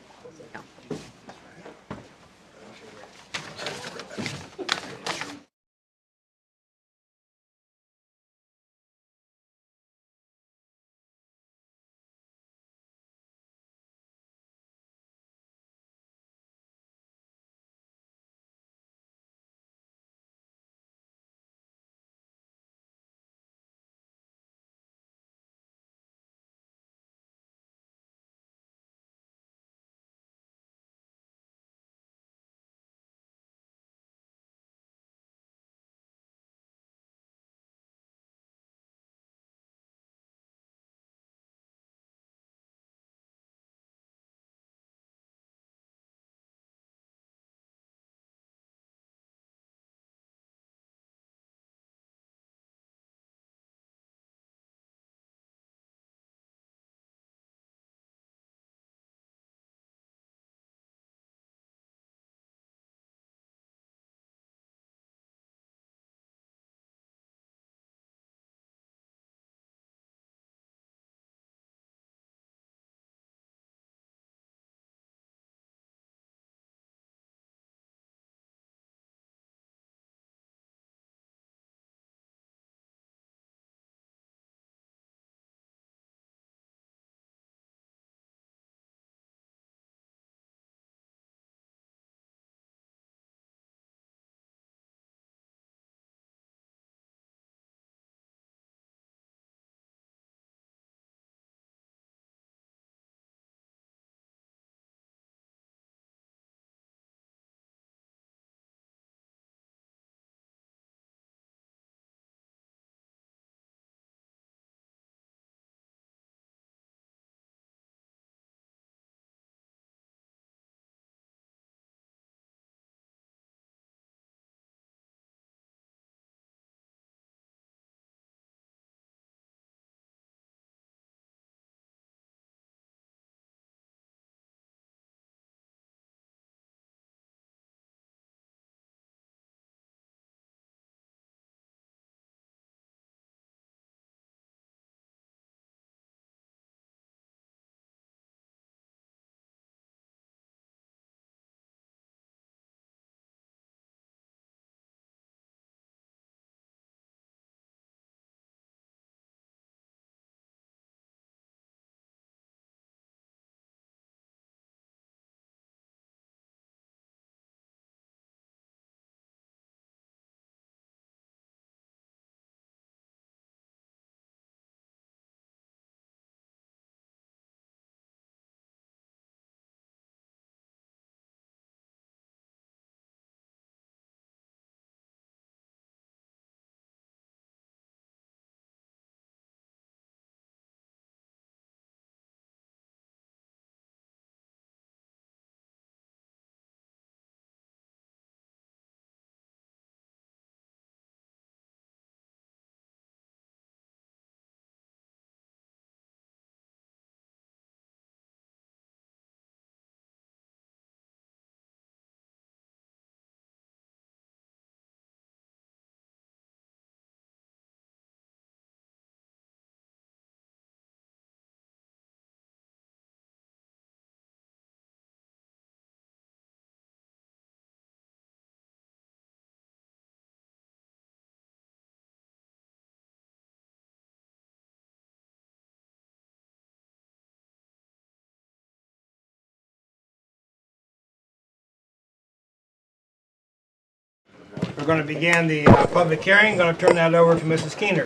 We're going to begin the public hearing. Going to turn that over to Mrs. Keener.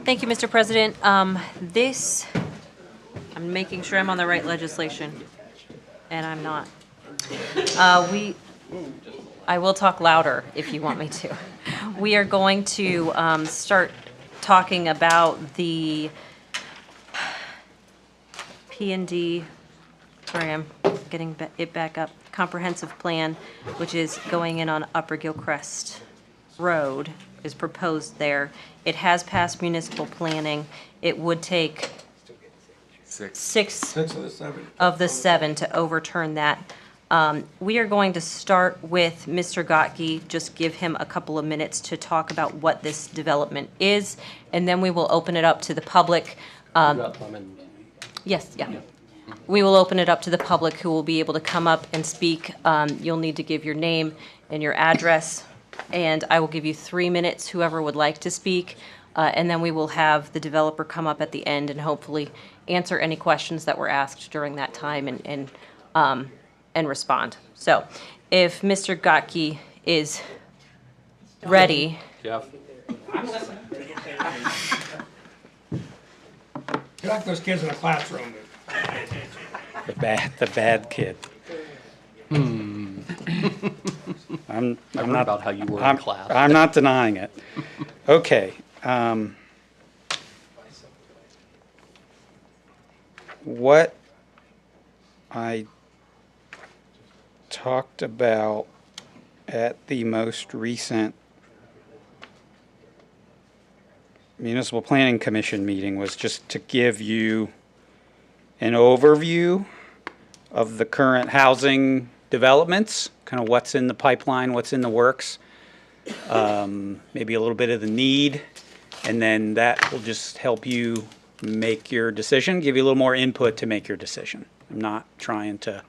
Thank you, Mr. President. I'm making sure I'm on the right legislation, and I'm not. I will talk louder if you want me to. We are going to start talking about the P&D, sorry, I'm getting it back up, comprehensive plan, which is going in on Upper Gilcrest Road, is proposed there. It has passed municipal planning. It would take six of the seven to overturn that. We are going to start with Mr. Gotke, just give him a couple of minutes to talk about what this development is, and then we will open it up to the public. Yes, yeah. We will open it up to the public who will be able to come up and speak. You'll need to give your name and your address, and I will give you 3 minutes, whoever would like to speak, and then we will have the developer come up at the end and hopefully answer any questions that were asked during that time and respond. So if Mr. Gotke is ready. Jeff? You're like those kids in the classroom. The bad kid. I'm heard not about how you were in class. I'm not denying it. Okay. What I talked about at the most recent Municipal Planning Commission meeting was just to give you an overview of the current housing developments, kind of what's in the pipeline, what's in the works, maybe a little bit of the need, and then that will just help you make your decision, give you a little more input to make your decision. I'm not trying to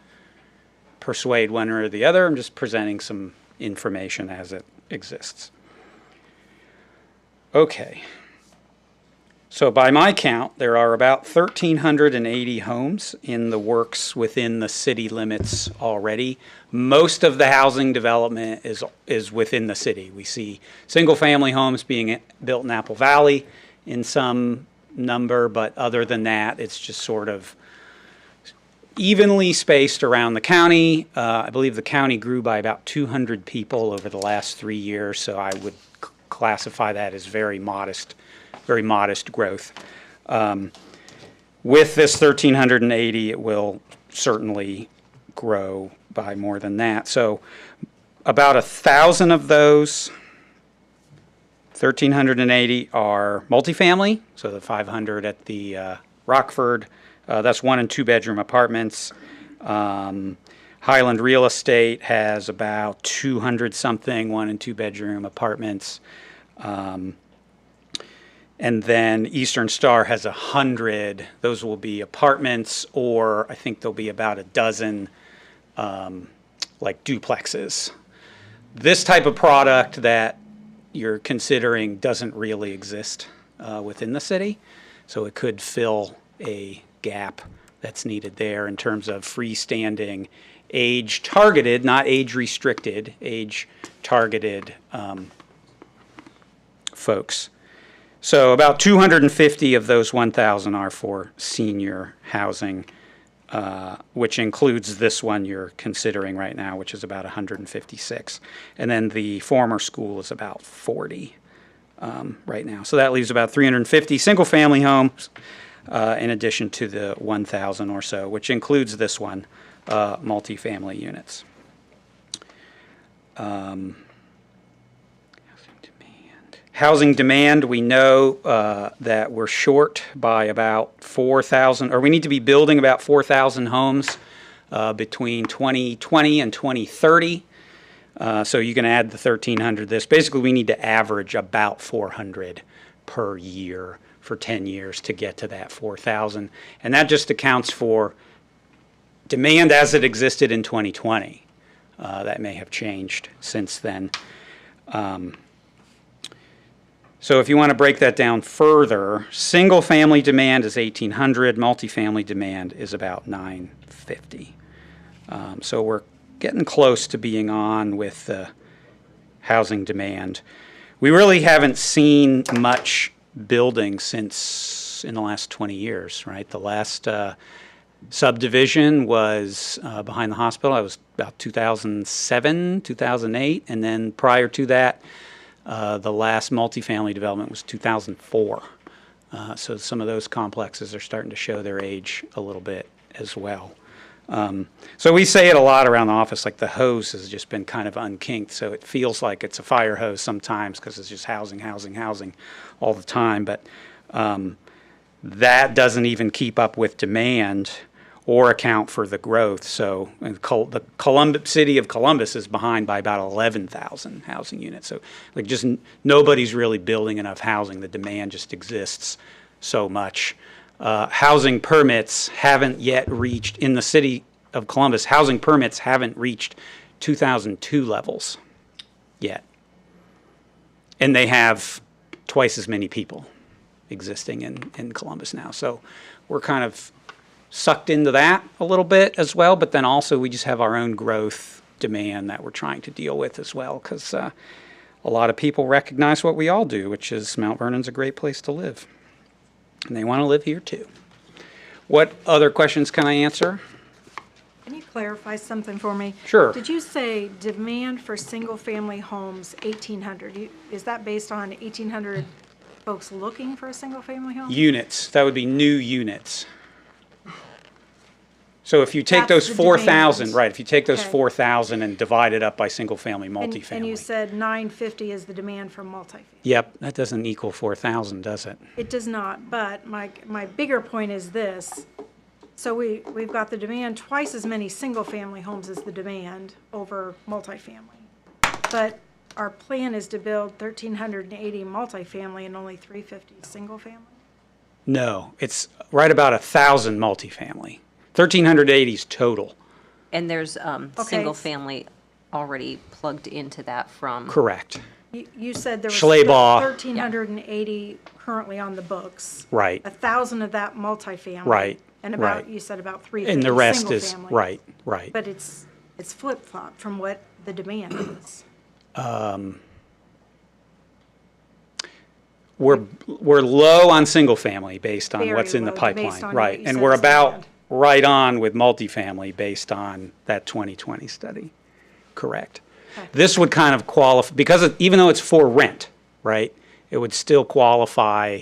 persuade one or the other, I'm just presenting some information as it exists. Okay. So by my count, there are about 1,380 homes in the works within the city limits already. Most of the housing development is within the city. We see single-family homes being built in Apple Valley in some number, but other than that, it's just sort of evenly spaced around the county. I believe the county grew by about 200 people over the last 3 years, so I would classify that as very modest growth. With this 1,380, it will certainly grow by more than that. So about 1,000 of those 1,380 are multifamily, so the 500 at the Rockford, that's 1 and 2 bedroom apartments. Highland Real Estate has about 200 something 1 and 2 bedroom apartments. And then Eastern Star has 100. Those will be apartments, or I think there'll be about a dozen like duplexes. This type of product that you're considering doesn't really exist within the city, so it could fill a gap that's needed there in terms of freestanding, age-targeted, not age-restricted, age-targeted folks. So about 250 of those 1,000 are for senior housing, which includes this one you're considering right now, which is about 156. And then the former school is about 40 right now. So that leaves about 350 single-family homes in addition to the 1,000 or so, which includes this one, multifamily units. Housing demand, we know that we're short by about 4,000, or we need to be building about 4,000 homes between 2020 and 2030. So you can add the 1,300 this. Basically, we need to average about 400 per year for 10 years to get to that 4,000. And that just accounts for demand as it existed in 2020. That may have changed since then. So if you want to break that down further, single-family demand is 1,800, multifamily demand is about 950. So we're getting close to being on with the housing demand. We really haven't seen much building since in the last 20 years, right? The last subdivision was behind the hospital. That was about 2007, 2008, and then prior to that, the last multifamily development was 2004. So some of those complexes are starting to show their age a little bit as well. So we say it a lot around the office, like the hose has just been kind of unkinked, so it feels like it's a fire hose sometimes because it's just housing, housing, housing all the time. But that doesn't even keep up with demand or account for the growth. So the city of Columbus is behind by about 11,000 housing units. So like just nobody's really building enough housing. The demand just exists so much. Housing permits haven't yet reached, in the city of Columbus, housing permits haven't reached 2002 levels yet. And they have twice as many people existing in Columbus now. So we're kind of sucked into that a little bit as well, but then also we just have our own growth demand that we're trying to deal with as well, because a lot of people recognize what we all do, which is Mount Vernon's a great place to live. And they want to live here too. What other questions can I answer? Can you clarify something for me? Sure. Did you say demand for single-family homes, 1,800? Is that based on 1,800 folks looking for a single-family home? Units. That would be new units. So if you take That's those the 4,000, demand. right, if you take those Okay. 4,000 and divide it up by single-family, multifamily. And you said 950 is the demand for multifamily. Yep, that doesn't equal 4,000, does it? It does not, but my bigger point is this. So we've got the demand, twice as many single-family homes as the demand over multifamily. But our plan is to build 1,380 multifamily and only 350 single-family? No, it's right about 1,000 multifamily. 1,380 is total. And there's Okay. single family already plugged into that from. Correct. You said there was Schleybaugh. 1,380 currently on the books. Right. 1,000 of that multifamily. Right, And about, right. you said about 350 And the rest is, single-family. right, right. But it's flip-flop from what the demand is. We're low on single family based on Very what's in the low, pipeline, based on right? what you And said we're is about demand. right on with multifamily based on that 2020 study. Correct. Okay. This would kind of qualify, because even though it's for rent, right? It would still qualify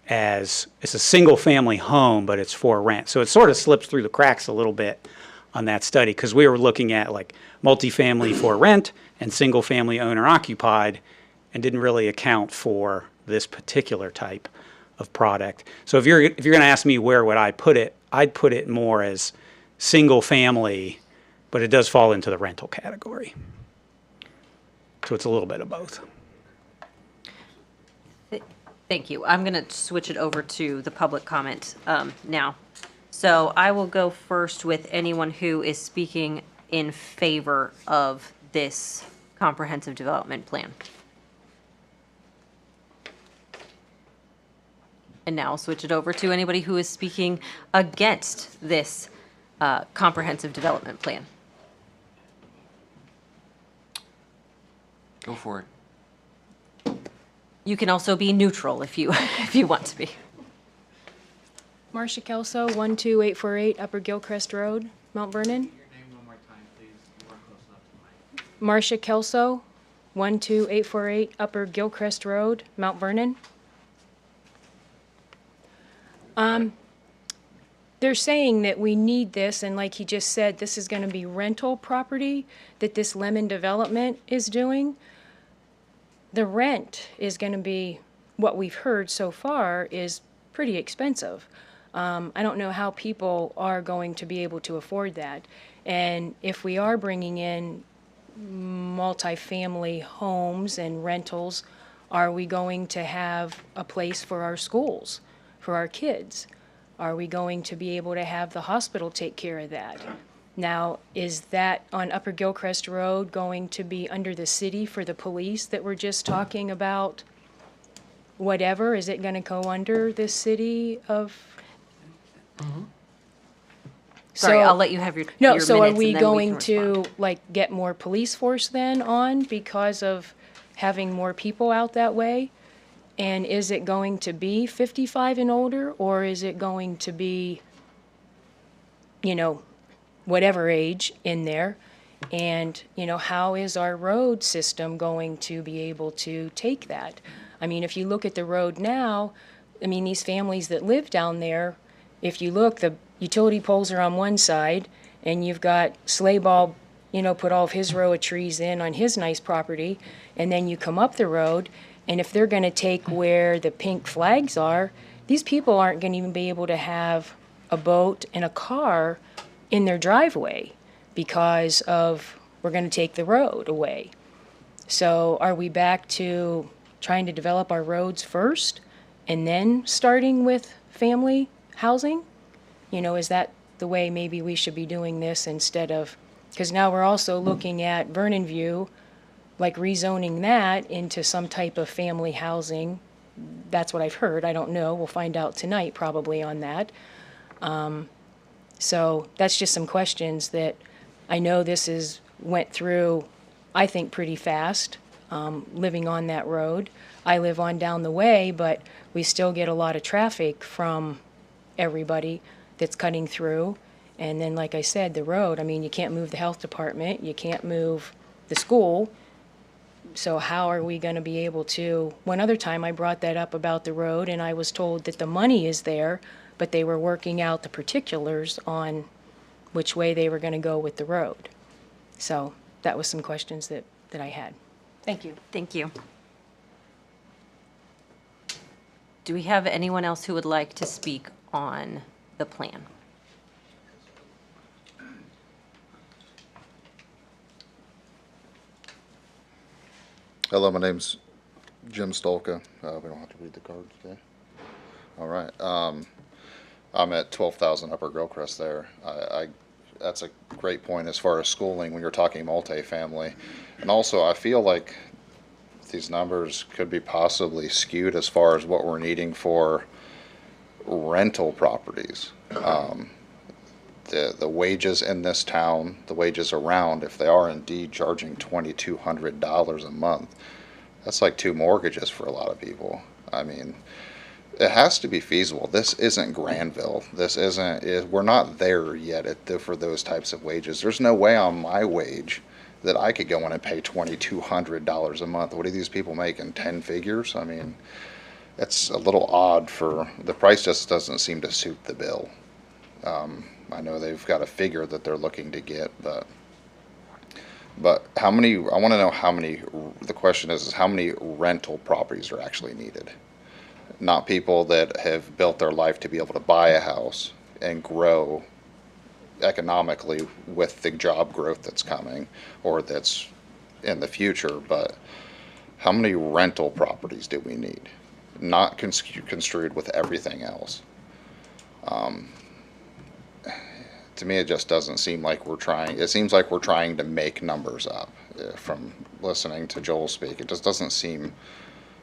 as, it's a single family home, but it's for rent. So it sort of slips through the cracks a little bit on that study, because we were looking at like multifamily for rent and single family owner occupied, and didn't really account for this particular type of product. So if you're going to ask me where would I put it, I'd put it more as single family, but it does fall into the rental category. So it's a little bit of both. Thank you. I'm going to switch it over to the public comment now. So I will go first with anyone who is speaking in favor of this comprehensive development plan. And now I'll switch it over to anybody who is speaking against this comprehensive development plan. Go for it. You can also be neutral if you if you want to be. Marcia Kelso, 12848 Upper Gilchrist Road, Mount Vernon. Your name one more time, please. You are close enough to the mic. Marcia Kelso, 12848 Upper Gilchrist Road, Mount Vernon. They're saying that we need this, and like he just said, this is going to be rental property that this Lemon development is doing. The rent is going to be, what we've heard so far, is pretty expensive. I don't know how people are going to be able to afford that. And if we are bringing in multifamily homes and rentals, are we going to have a place for our schools, for our kids? Are we going to be able to have the hospital take care of that? Now, is that on Upper Gilchrist Road going to be under the city for the police that we're just talking about? Whatever, is it going to go under the city of? Sorry, So- I'll let you have your No, your so are minutes we and then we can going to, respond. like, get more police force then on because of having more people out that way? And is it going to be 55 and older, or is it going to be, you know, whatever age in there? And, you know, how is our road system going to be able to take that? I mean, if you look at the road now, I mean, these families that live down there, if you look, the utility poles are on one side, and you've got Sleigh Ball, you know, put all of his row of trees in on his nice property, and then you come up the road, and if they're gonna take where the pink flags are, these people aren't gonna even be able to have a boat and a car in their driveway because of, we're gonna take the road away. So are we back to trying to develop our roads first and then starting with family housing? You know, is that the way maybe we should be doing this instead of, because now we're also looking at Vernon View, like rezoning that into some type of family housing. That's what I've heard. I don't know. We'll find out tonight probably on that. So that's just some questions that I know this is, went through, I think, pretty fast, living on that road. I live on down the way, but we still get a lot of traffic from everybody that's cutting through. And then, like I said, the road, I mean, you can't move the health department, you can't move the school. So how are we gonna be able to, one other time I brought that up about the road and I was told that the money is there, but they were working out the particulars on which way they were gonna go with the road. So that was some questions that I had. Thank you. Thank you. Do we have anyone else who would like to speak on the plan? Hello, my name's Jim Stolka. We don't have to read the cards today. All right. I'm at 12,000 Upper Gilchrist there. That's a great point as far as schooling when you're talking multifamily. And also, I feel like these numbers could be possibly skewed as far as what we're needing for rental properties. The wages in this town, the wages around, if they are indeed charging $2,200 a month, that's like 2 mortgages for a lot of people. I mean, it has to be feasible. This isn't Granville. This isn't, we're not there yet for those types of wages. There's no way on my wage that I could go in and pay $2,200 a month. What are these people making, 10 figures? I mean, it's a little odd for, the price just doesn't seem to suit the bill. I know they've got a figure that they're looking to get, but how many, I want to know how many, the question is how many rental properties are actually needed? Not people that have built their life to be able to buy a house and grow economically with the job growth that's coming or that's in the future, but how many rental properties do we need? Not construed with everything else. To me, it just doesn't seem like we're trying. It seems like we're trying to make numbers up. From listening to Joel speak, it just doesn't seem.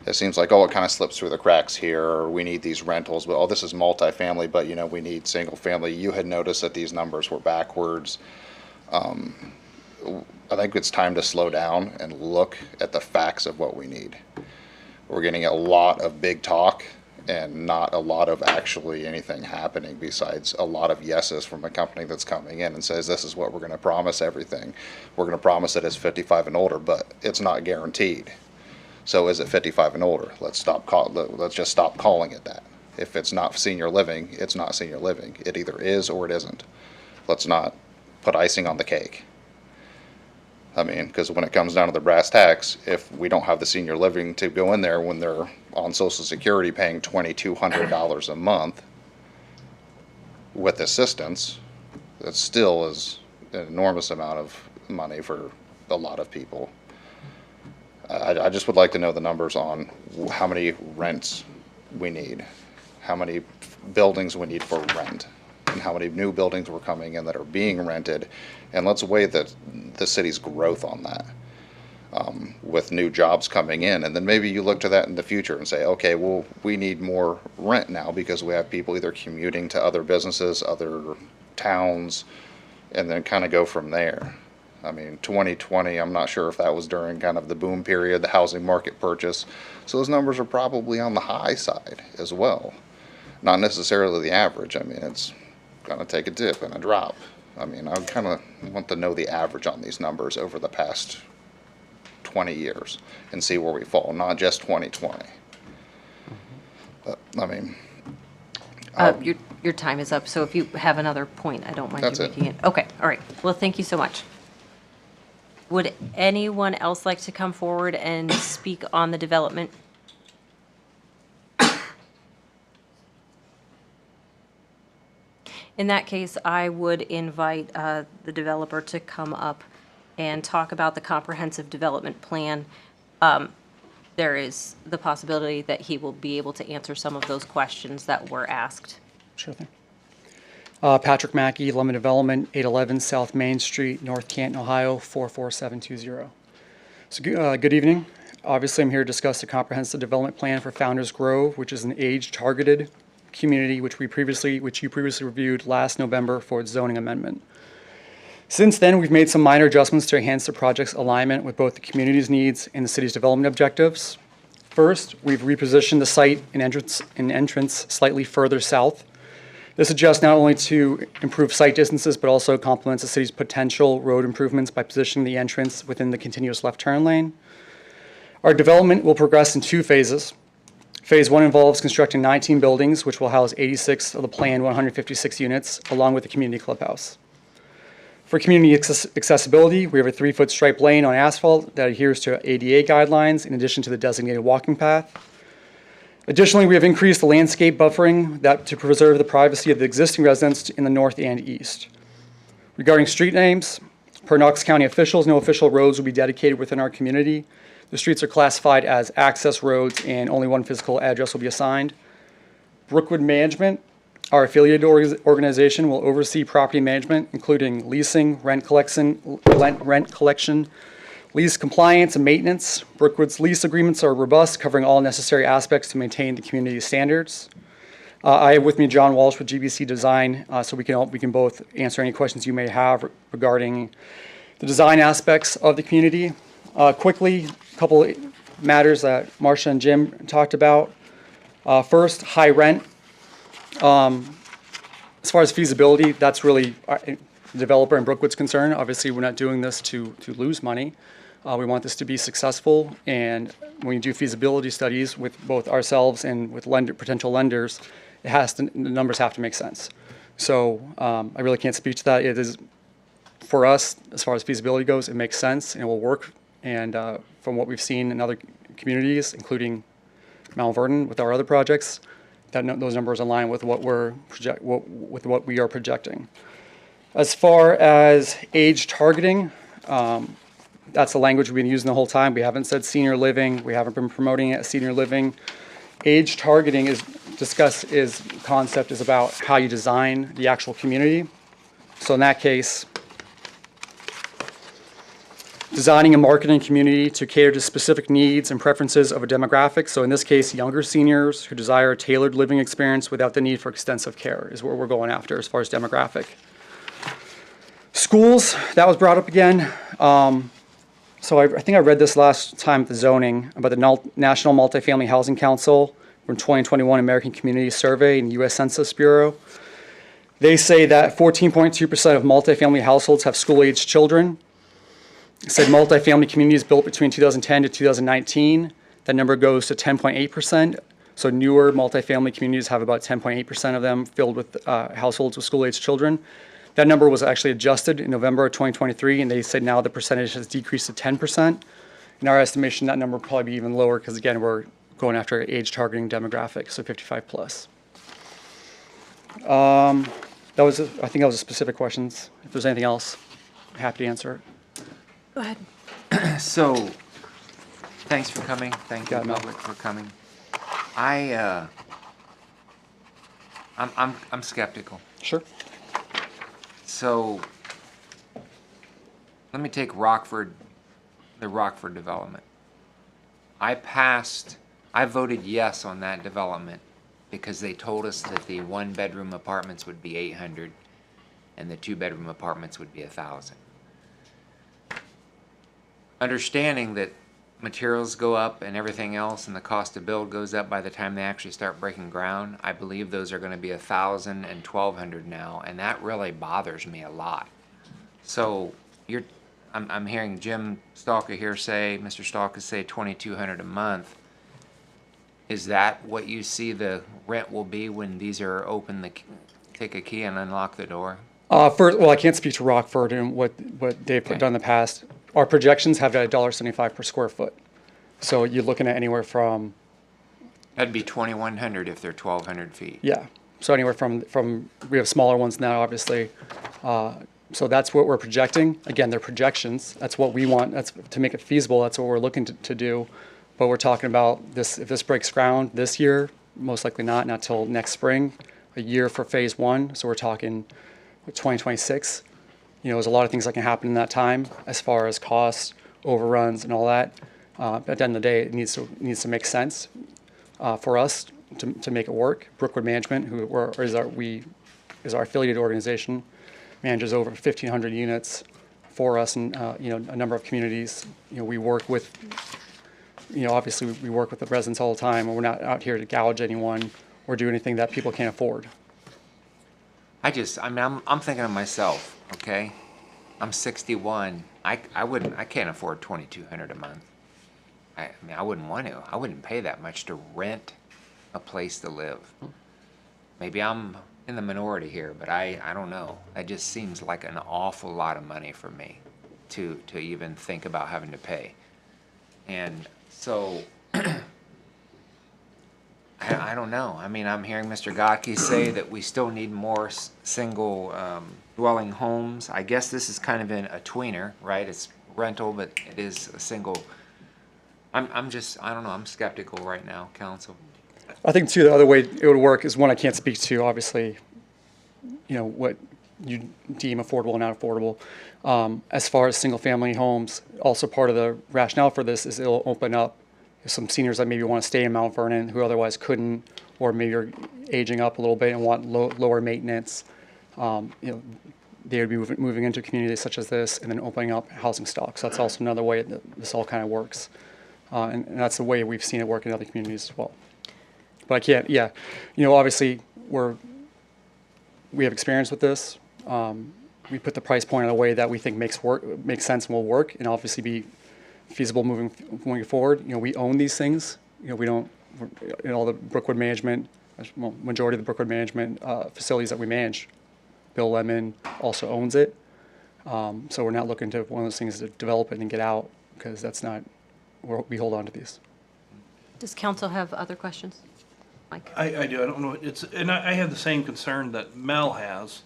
It seems like, oh, it kind of slips through the cracks here. Or we need these rentals, but oh, this is multifamily, but you know, we need single family. You had noticed that these numbers were backwards. I think it's time to slow down and look at the facts of what we need. We're getting a lot of big talk and not a lot of actually anything happening besides a lot of yeses from a company that's coming in and says, this is what we're going to promise everything. We're going to promise it as 55 and older, but it's not guaranteed. So is it 55 and older? Let's just stop calling it that. If it's not senior living, it's not senior living. It either is or it isn't. Let's not put icing on the cake. I mean, because when it comes down to the brass tacks, if we don't have the senior living to go in there when they're on Social Security paying $2,200 a month with assistance, that still is an enormous amount of money for a lot of people. I just would like to know the numbers on how many rents we need, how many buildings we need for rent, and how many new buildings were coming in that are being rented, and let's weigh the city's growth on that with new jobs coming in, and then maybe you look to that in the future and say, okay, well, we need more rent now because we have people either commuting to other businesses, other towns, and then kind of go from there. I mean, 2020, I'm not sure if that was during kind of the boom period, the housing market purchase. So those numbers are probably on the high side as well. Not necessarily the average. I mean, it's going to take a dip and a drop. I mean, I kind of want to know the average on these numbers over the past 20 years and see where we fall, not just 2020. But, I mean... Your time is up, so if you have another point, I don't mind That's you it. making it. Okay, all right. Well, thank you so much. Would anyone else like to come forward and speak on the development? In that case, I would invite the developer to come up and talk about the comprehensive development plan. There is the possibility that he will be able to answer some of those questions that were asked. Sure thing. Patrick Mackey, Lemon Development, 811 South Main Street, North Canton, Ohio, 44720. So good evening. Obviously, I'm here to discuss the comprehensive development plan for Founders Grove, which is an age-targeted community which you previously reviewed last November for its zoning amendment. Since then, we've made some minor adjustments to enhance the project's alignment with both the community's needs and the city's development objectives. First, we've repositioned the site and entrance slightly further south. This adjusts not only to improve site distances, but also complements the city's potential road improvements by positioning the entrance within the continuous left turn lane. Our development will progress in 2 phases. Phase 1 involves constructing 19 buildings, which will house 86 of the planned 156 units, along with the community clubhouse. For community accessibility, we have a 3-foot striped lane on asphalt that adheres to ADA guidelines in addition to the designated walking path. Additionally, we have increased the landscape buffering to preserve the privacy of the existing residents in the north and east. Regarding street names, per Knox County officials, no official roads will be dedicated within our community. The streets are classified as access roads and only one physical address will be assigned. Brookwood Management, our affiliated organization, will oversee property management, including leasing, rent collection, lease compliance and maintenance. Brookwood's lease agreements are robust, covering all necessary aspects to maintain the community standards. I have with me John Walsh with GBC Design, so we can both answer any questions you may have regarding the design aspects of the community. Quickly, a couple matters that Marcia and Jim talked about. First, high rent. As far as feasibility, that's really the developer and Brookwood's concern. Obviously, we're not doing this to lose money. We want this to be successful, and when you do feasibility studies with both ourselves and with potential lenders, the numbers have to make sense. So I really can't speak to that. It is, for us, as far as feasibility goes, it makes sense and it will work. And from what we've seen in other communities, including Mount Vernon with our other projects, those numbers align with what we are projecting. As far as age targeting, that's the language we've been using the whole time. We haven't said senior living. We haven't been promoting it as senior living. Age targeting is about how you design the actual community. So in that case, designing and marketing community to cater to specific needs and preferences of a demographic. So in this case, younger seniors who desire a tailored living experience without the need for extensive care is what we're going after as far as demographic. Schools, that was brought up again. So I think I read this last time at the zoning about the National Multifamily Housing Council from 2021 American Community Survey and U.S. Census Bureau. They say that 14.2% of multifamily households have school-aged children. It said multifamily communities built between 2010 to 2019. That number goes to 10.8%. So newer multifamily communities have about 10.8% of them filled with households with school-aged children. That number was actually adjusted in November of 2023, and they said now the percentage has decreased to 10%. In our estimation, that number will probably be even lower because, again, we're going after age targeting demographics, so 55 plus. I think that was a specific questions. If there's anything else, I'm happy to answer it. Go ahead. So, thanks for coming. Thank you, public, for coming. I'm skeptical. Sure. So, let me take Rockford, the Rockford development. I voted yes on that development because they told us that the 1-bedroom apartments would be $800 and the 2-bedroom apartments would be 1,000. Understanding that materials go up and everything else, and the cost to build goes up by the time they actually start breaking ground, I believe those are going to be 1,000 and 1,200 now, and that really bothers me a lot. So I'm hearing Jim Stalker here say, Mr. Stalker say 2,200 a month. Is that what you see the rent will be when these are open? Take a key and unlock the door. First, well, I can't speak to Rockford and what they've done in the past. Our projections have it at $1.75 per square foot. So you're looking at anywhere from. That'd be 2,100 if they're 1,200 feet. Yeah. So anywhere from we have smaller ones now, obviously. So that's what we're projecting. Again, they're projections. That's what we want. That's to make it feasible. That's what we're looking to do. But we're talking about this. If this breaks ground this year, most likely not till next spring. A year for phase 1. So we're talking 2026. You know, there's a lot of things that can happen in that time as far as costs, overruns, and all that. At the end of the day, it needs to make sense for us to make it work. Brookwood Management, who is our affiliated organization, manages over 1,500 units for us, and a number of communities. You know, we work with. You know, obviously we work with the residents all the time, and we're not out here to gouge anyone or do anything that people can't afford. I'm thinking of myself, okay? I'm 61. I can't afford 2,200 a month. I mean, I wouldn't want to. I wouldn't pay that much to rent a place to live. Maybe I'm in the minority here, but I don't know. That just seems like an awful lot of money for me to even think about having to pay. And so, I don't know. I mean, I'm hearing Mr. Gotke say that we still need more single dwelling homes. I guess this is kind of a tweener, right? It's rental, but it is a single. I don't know, I'm skeptical right now, council. I think too, the other way it would work is one I can't speak to, obviously, you know, what you deem affordable and not affordable. As far as single family homes, also part of the rationale for this is it'll open up some seniors that maybe want to stay in Mount Vernon who otherwise couldn't, or maybe are aging up a little bit and want lower maintenance. You know, they would be moving into communities such as this and then opening up housing stock. So that's also another way that this all kind of works. And that's the way we've seen it work in other communities as well. But I can't, yeah. You know, obviously we have experience with this. We put the price point in a way that we think makes sense and will work, and obviously be feasible moving forward. You know, we own these things. You know, we don't, in all the Brookwood Management, well, majority of the Brookwood Management facilities that we manage, Bill Lemon also owns it. So we're not looking to one of those things to develop it and get out, because that's not, we hold on to these. Does council have other questions? Mike? I do. I don't know. And I have the same concern that Mel has,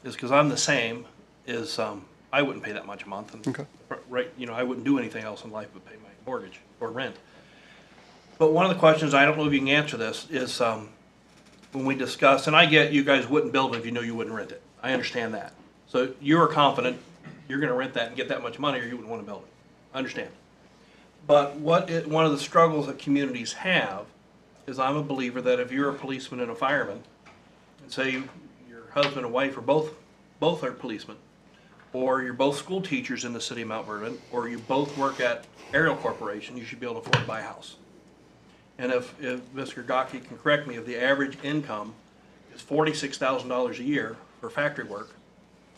is because I'm the same, is I wouldn't pay that much a month. And Okay. Right, you know, I wouldn't do anything else in life but pay my mortgage or rent. But one of the questions, I don't know if you can answer this, is when we discuss, and I get you guys wouldn't build it if you knew you wouldn't rent it. I understand that. So you're confident you're going to rent that and get that much money, or you wouldn't want to build it. I understand. But one of the struggles that communities have is, I'm a believer that if you're a policeman and a fireman, and say your husband and wife are both are policemen, or you're both school teachers in the city of Mount Vernon, or you both work at Aerial Corporation, you should be able to afford to buy a house. And if Mr. Gotke can correct me, if the average income is $46,000 a year for factory work,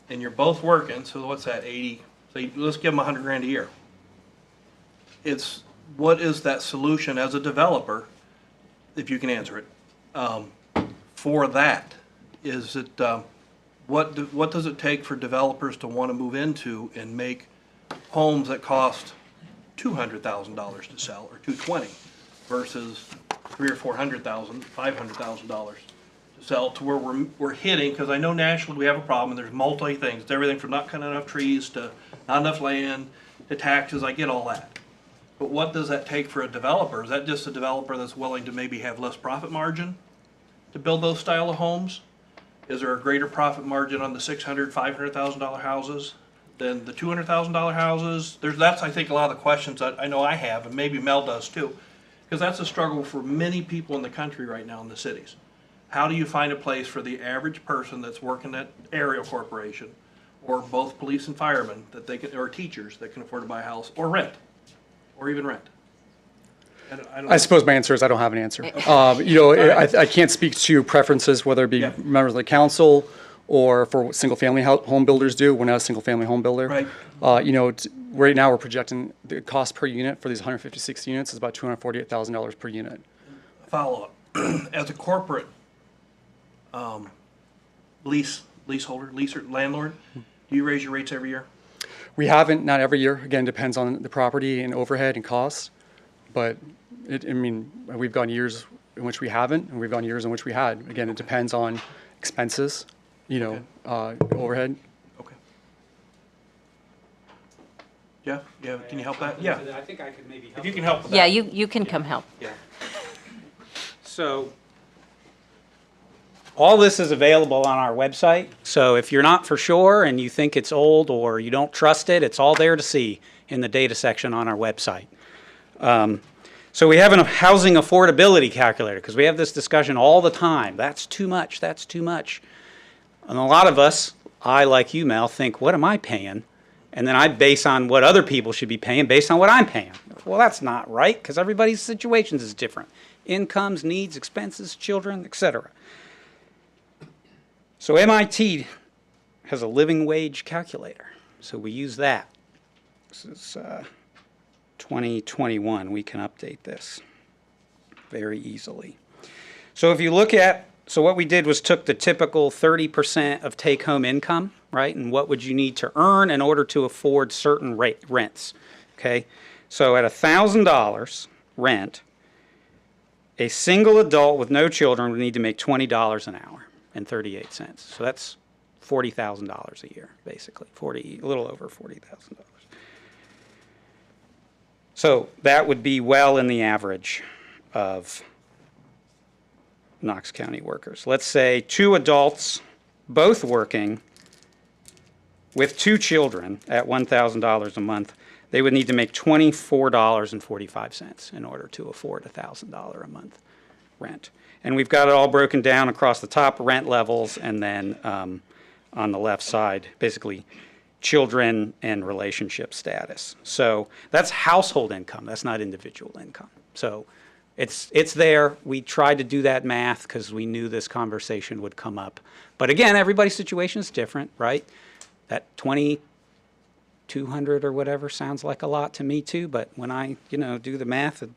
and you're both working, so what's that, 80, so let's give them 100 grand a year. It's, what is that solution as a developer, if you can answer it, for that? Is it, what does it take for developers to want to move into and make homes that cost $200,000 to sell, or $220,000, versus $300,000 or $400,000, $500,000 to sell, to where we're hitting? Because I know nationally we have a problem, and there's multi things. It's everything from not cutting enough trees to not enough land to taxes. I get all that. But what does that take for a developer? Is that just a developer that's willing to maybe have less profit margin to build those style of homes? Is there a greater profit margin on the $600,000, $500,000 houses than the $200,000 houses? That's, I think, a lot of the questions that I know I have, and maybe Mel does too, because that's a struggle for many people in the country right now in the cities. how do you find a place for the average person that's working at Aerial Corporation, or both police and firemen, that they can, or teachers that can afford to buy a house, or rent, or even rent? I suppose my answer is I don't have an answer. I can't speak to preferences, whether it be members of the council or for what single-family home builders do. We're not a single-family home builder. Right. Right now, we're projecting the cost per unit for these 156 units is about $248,000 per unit. Follow-up. As a corporate landlord, do you raise your rates every year? We haven't, not every year. Again, depends on the property and overhead and costs. But we've gone years in which we haven't, and we've gone years in which we had. Again, it depends on expenses, overhead. Okay. Jeff, can you help that? Yeah. I think I could maybe help. If you can help with that. Yeah, you can come help. Yeah. So all this is available on our website. So if you're not for sure and you think it's old or you don't trust it, it's all there to see in the data section on our website. So we have a housing affordability calculator because we have this discussion all the time. That's too much. That's too much. And a lot of us, I like you, Mel, think, what am I paying? And then I base on what other people should be paying based on what I'm paying. Well, that's not right because everybody's situations is different. Incomes, needs, expenses, children, etc. So MIT has a living wage calculator. So we use that. This is 2021. We can update this very easily. So if you look at, so what we did was took the typical 30% of take-home income, right? And what would you need to earn in order to afford certain rents, okay? So at $1,000 rent, a single adult with no children would need to make $20 an hour and 38 cents. So that's $40,000 a year, basically, a little over $40,000. So that would be well in the average of Knox County workers. Let's say 2 adults, both working, with 2 children at $1,000 a month, they would need to make $24.45 in order to afford $1,000 a month rent. And we've got it all broken down across the top rent levels and then on the left side, basically children and relationship status. So that's household income. That's not individual income. So it's there. We tried to do that math because we knew this conversation would come up. But again, everybody's situation is different, right? That $2,200 or whatever sounds like a lot to me too. But when I, do the math and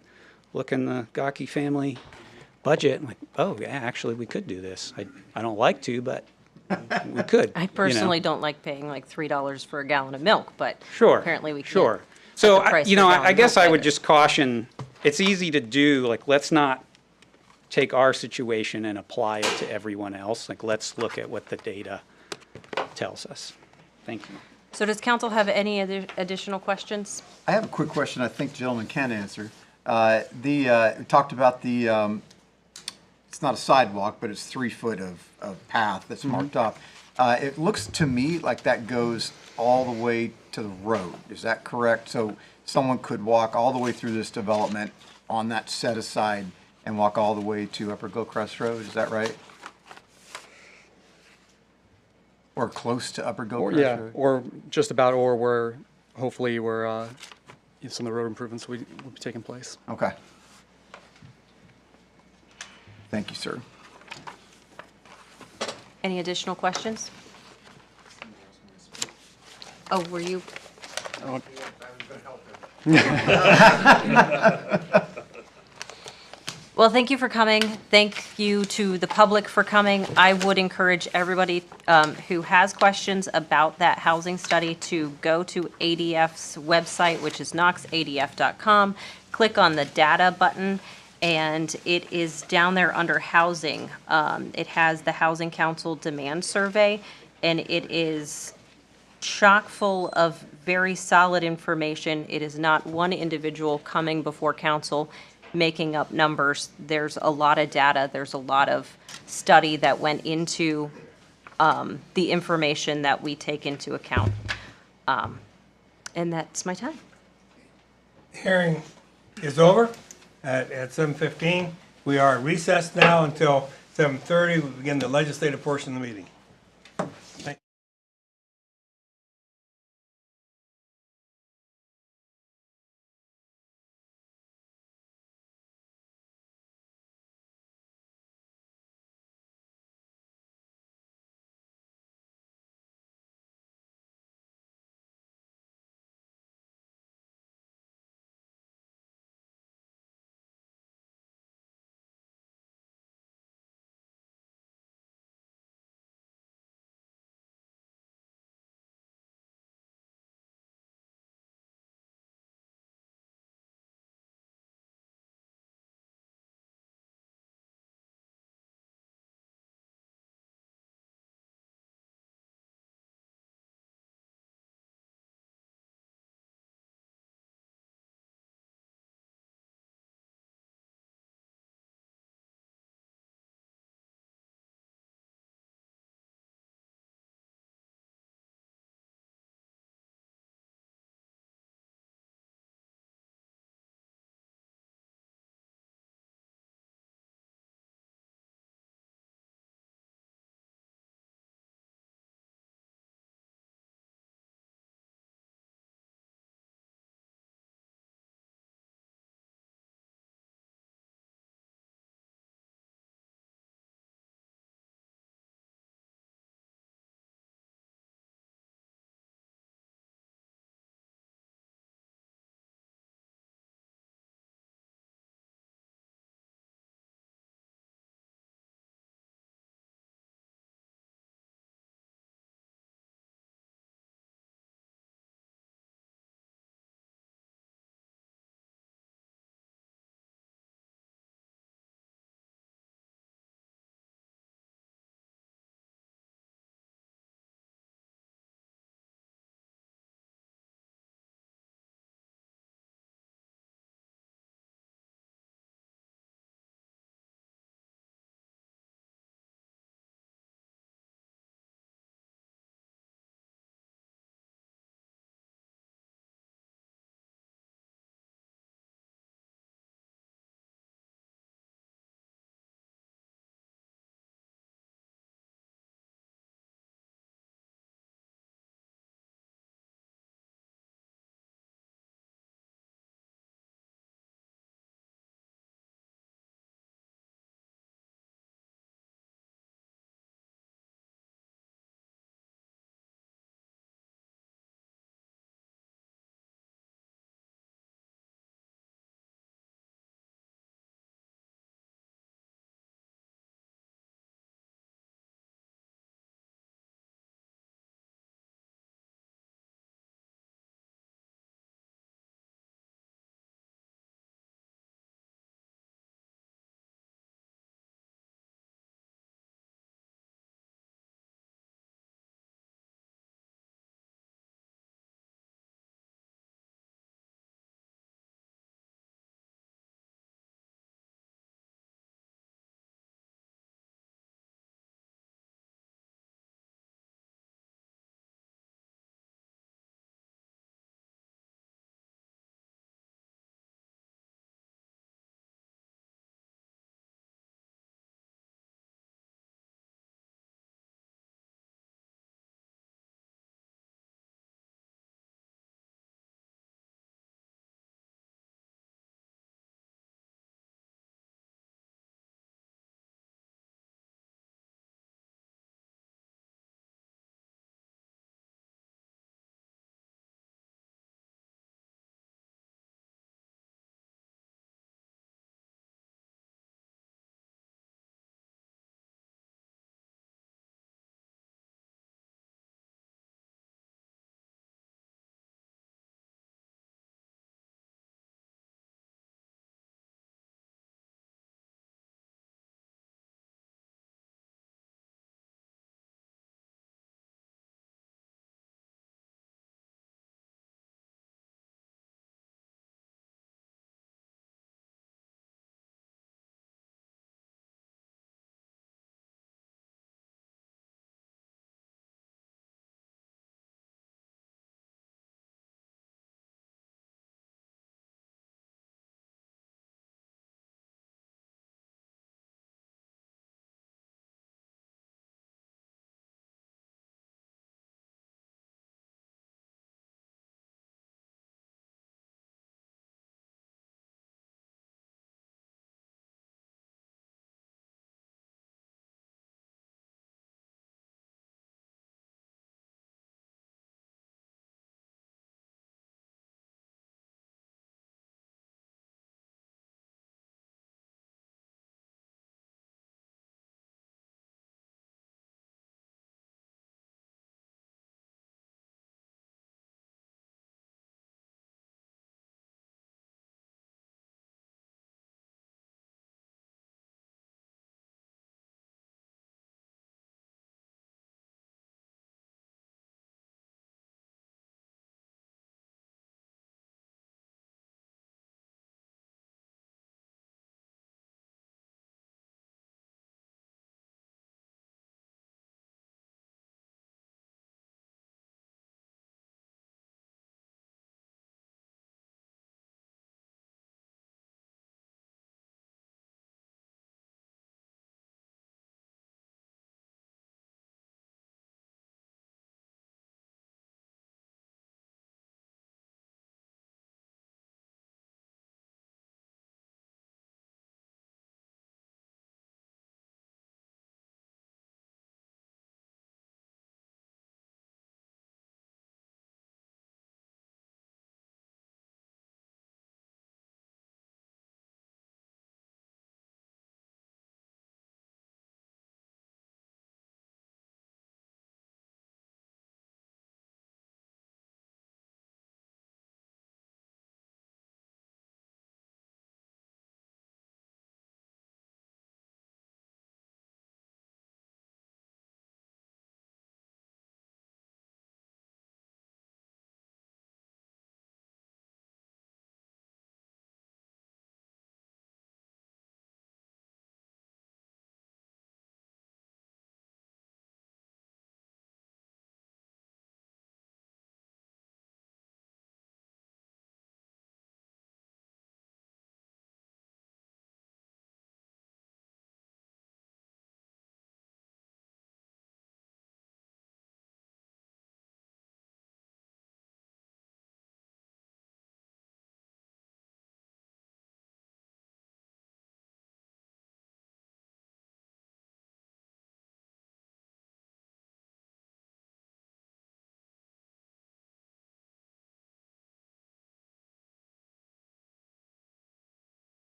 look in the Gaki family budget, I'm like, oh yeah, actually we could do this. I don't like to, but we could. I personally don't like paying like $3 for a gallon of milk, but sure, apparently we can. Sure. So, I guess I would just caution, it's easy to do, like, let's not take our situation and apply it to everyone else. Like, let's look at what the data tells us. Thank you. So does council have any additional questions? I have a quick question I think the gentleman can answer. We talked about the, it's not a sidewalk, but it's 3 foot of path that's marked off. It looks to me like that goes all the way to the road. Is that correct? So someone could walk all the way through this development on that set aside and walk all the way to Upper Gilcrest Road. Is that right? Or close to Upper Gilcrest Road? Or just about, or where hopefully where some of the road improvements will be taking place. Okay. Thank you, sir. Any additional questions? Oh, were you? Well, thank you for coming. Thank you to the public for coming. I would encourage everybody who has questions about that housing study to go to ADF's website, which is knoxadf.com. Click on the data button, and it is down there under housing. It has the Housing Council demand survey, and it is chock full of very solid information. It is not one individual coming before council making up numbers. There's a lot of data. There's a lot of study that went into the information that we take into account. And that's my time. Hearing is over at 7:15. We are recessed now until 7:30, we begin the legislative portion of the meeting.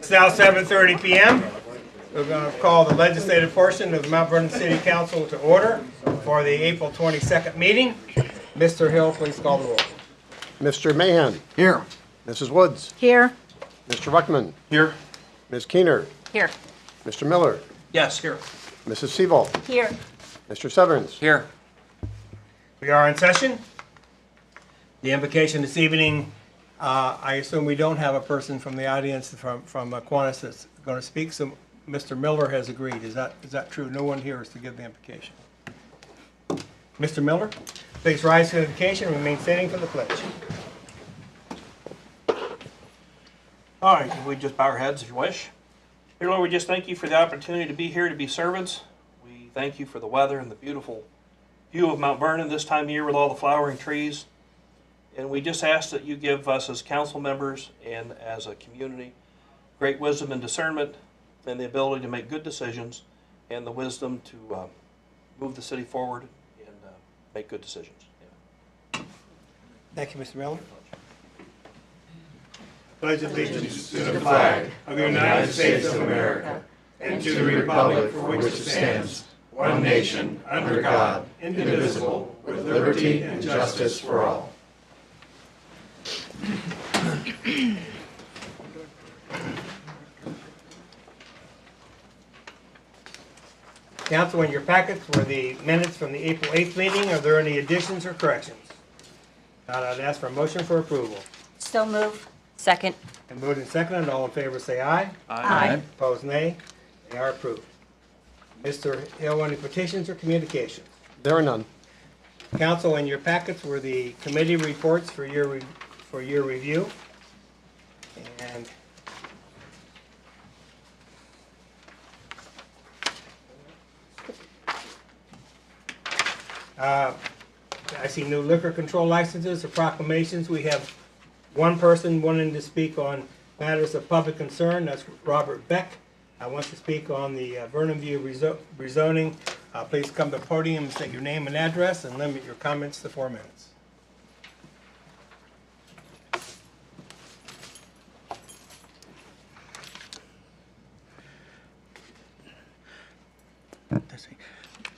It's now 7:30 p.m. We're going to call the legislative portion of the Mount Vernon City Council to order for the April 22nd meeting. Mr. Hill, please call the roll. Mr. Mahan. Here. Mrs. Woods. Here. Mr. Ruckman. Here? Ms. Keener. Here. Mr. Miller. Yes, here. Mrs. Seabolt. Here. Mr. Severance. Here. We are in session. The invocation this evening, I assume we don't have a person from the audience from Aquinas that's going to speak, so Mr. Miller has agreed. Is that true? No one here is to give the invocation. Mr. Miller, please rise to the invocation and remain standing for the pledge. All right, can we just bow our heads if you wish? Dear Lord, we just thank you for the opportunity to be here to be servants. We thank you for the weather and the beautiful view of Mount Vernon this time of year with all the flowering trees. And we just ask that you give us as council members and as a community great wisdom and discernment and the ability to make good decisions and the wisdom to move the city forward and make good decisions. Thank you, Mr. Miller. Pledge allegiance to the flag of the United States of America and to the republic for which it stands, one nation, under God, indivisible, with liberty and justice for all. Council, in your packets were the minutes from the April 8th meeting. Are there any additions or corrections? Not, I'd ask for a motion for approval. So move. Second. And moved and seconded. All in favor say aye. Aye. Opposed, nay. They are approved. Mr. Hill, any petitions or communications? There are none. Council, in your packets were the committee reports for your review. And I see new liquor control licenses or proclamations. We have one person wanting to speak on matters of public concern. That's Robert Beck. I want to speak on the Vernon View rezoning. Please come to the podium and state your name and address and limit your comments to 4 minutes.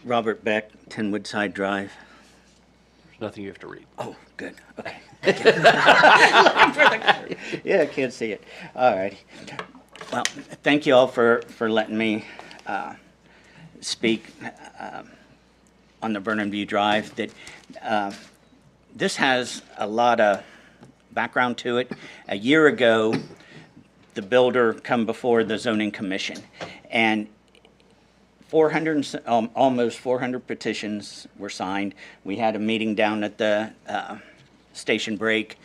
Robert Beck, 10 Woodside Drive. There's nothing you have to read. Oh, good. Okay. Yeah, I can't see it. All right. Well, thank you all for letting me speak on the Vernon View Drive. This has a lot of background to it. A year ago, the builder come before the zoning commission, and almost 400 petitions were signed. We had a meeting down at the station break,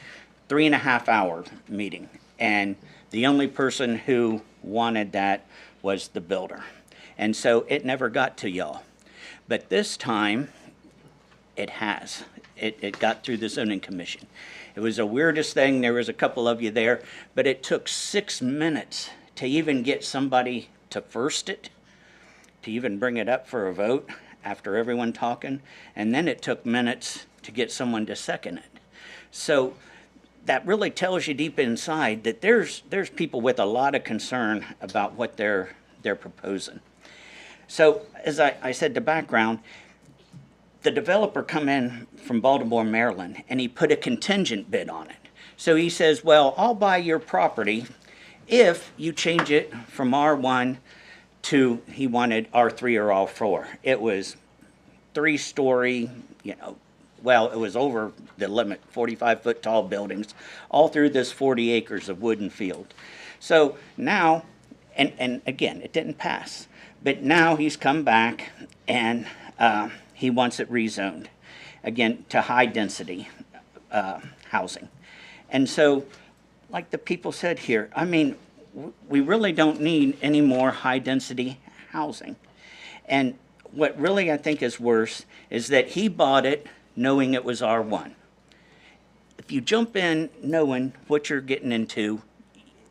3.5-hour meeting. And the only person who wanted that was the builder. And so it never got to y'all. But this time, it has. It got through the zoning commission. It was the weirdest thing. There was a couple of you there, but it took 6 minutes to even get somebody to first it, to even bring it up for a vote after everyone talking, and then it took minutes to get someone to second it. So that really tells you deep inside that there's people with a lot of concern about what they're proposing. So as I said, the background, the developer come in from Baltimore, Maryland, and he put a contingent bid on it. So he says, well, I'll buy your property if you change it from R1 to, he wanted R3 or R4. It was 3-story, well, it was over the limit, 45-foot tall buildings, all through this 40 acres of wooden field. So now, and again, it didn't pass, but now he's come back and he wants it rezoned, again, to high-density housing. And so, like the people said here, I mean, we really don't need any more high-density housing. And what really I think is worse is that he bought it knowing it was R1. If you jump in knowing what you're getting into,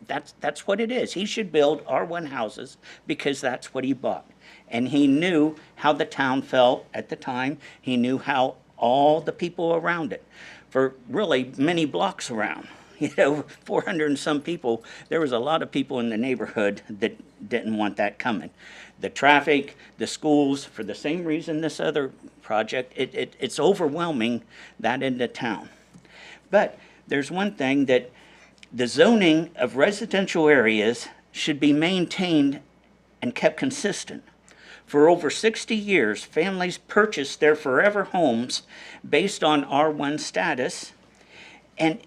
that's what it is. He should build R1 houses because that's what he bought. And he knew how the town felt at the time. He knew how all the people around it, for really many blocks around, 400 and some people, there was a lot of people in the neighborhood that didn't want that coming. The traffic, the schools, for the same reason this other project, it's overwhelming that into town. But there's one thing, that the zoning of residential areas should be maintained and kept consistent. For over 60 years, families purchased their forever homes based on R1 status, and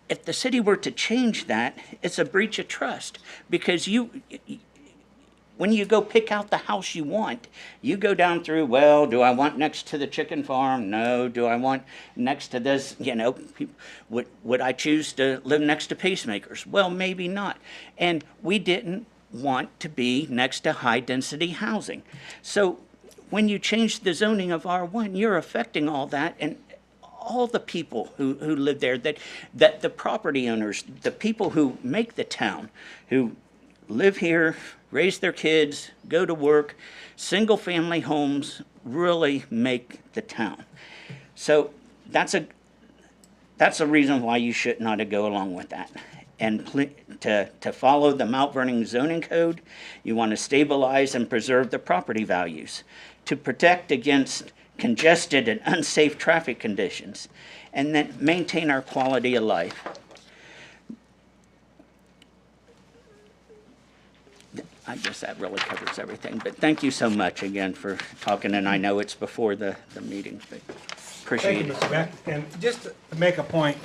if the city were to change that, it's a breach of trust, because when you go pick out the house you want, you go down through, well, do I want next to the chicken farm? No. Do I want next to this? Would I choose to live next to pacemakers? Well, maybe not. And we didn't want to be next to high-density housing. So when you change the zoning of R1, you're affecting all that, and all the people who live there, that the property owners, the people who make the town, who live here, raise their kids, go to work, single-family homes really make the town. So that's a reason why you should not go along with that. And to follow the Mount Vernon zoning code, you want to stabilize and preserve the property values, to protect against congested and unsafe traffic conditions, and then maintain our quality of life. I guess that really covers everything, but thank you so much again for talking, and I know it's before the meeting, but appreciate it. Thank you, Mr. Beck. And just to make a point,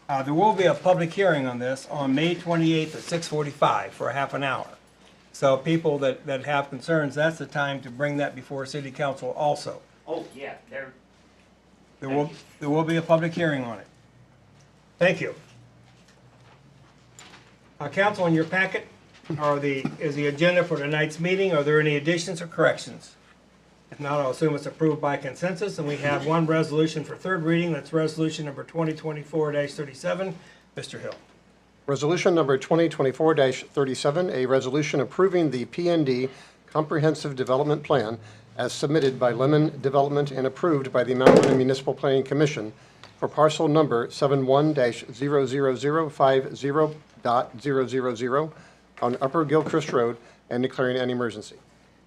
there will be a public hearing on this on May 28th at 6:45 for a half an hour. So people that have concerns, that's the time to bring that before City Council also. Oh, yeah, There will be a public hearing on it. Thank you. Council, in your packet is the agenda for tonight's meeting. Are there any additions or corrections? If not, I'll assume it's approved by consensus, and we have one resolution for third reading. That's resolution number 2024-37. Mr. Hill. Resolution number 2024-37, a resolution approving the PND Comprehensive Development Plan as submitted by Lemon Development and approved by the Mount Vernon Municipal Planning Commission for parcel number 71-00050.000 on Upper Gilchrist Road and declaring an emergency.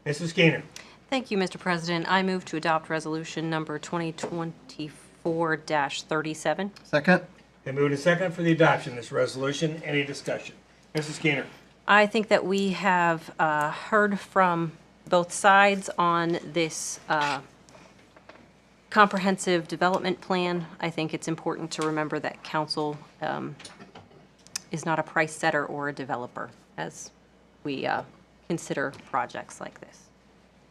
Mrs. Keener. Thank you, Mr. President. I move to adopt resolution number 2024-37. Second? And moved and second for the adoption of this resolution. Any discussion? Mrs. Keener. I think that we have heard from both sides on this comprehensive development plan. I think it's important to remember that council is not a price setter or a developer as we consider projects like this.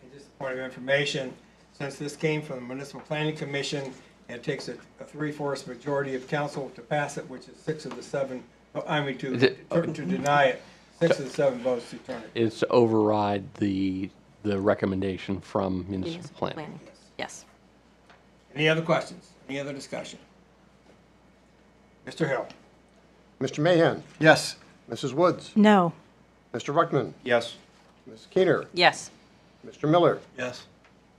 And just a point of information, since this came from the Municipal Planning Commission, it takes a 3/4 majority of council to pass it, which is 6 of the 7, to deny it, 6 of the 7 votes to turn it. It's to override the recommendation from municipal planning. Yes. Any other questions? Any other discussion? Mr. Hill. Mr. Mahan? Yes. Mrs. Woods? No. Mr. Ruckman? Yes. Ms. Keener? Yes. Mr. Miller? Yes.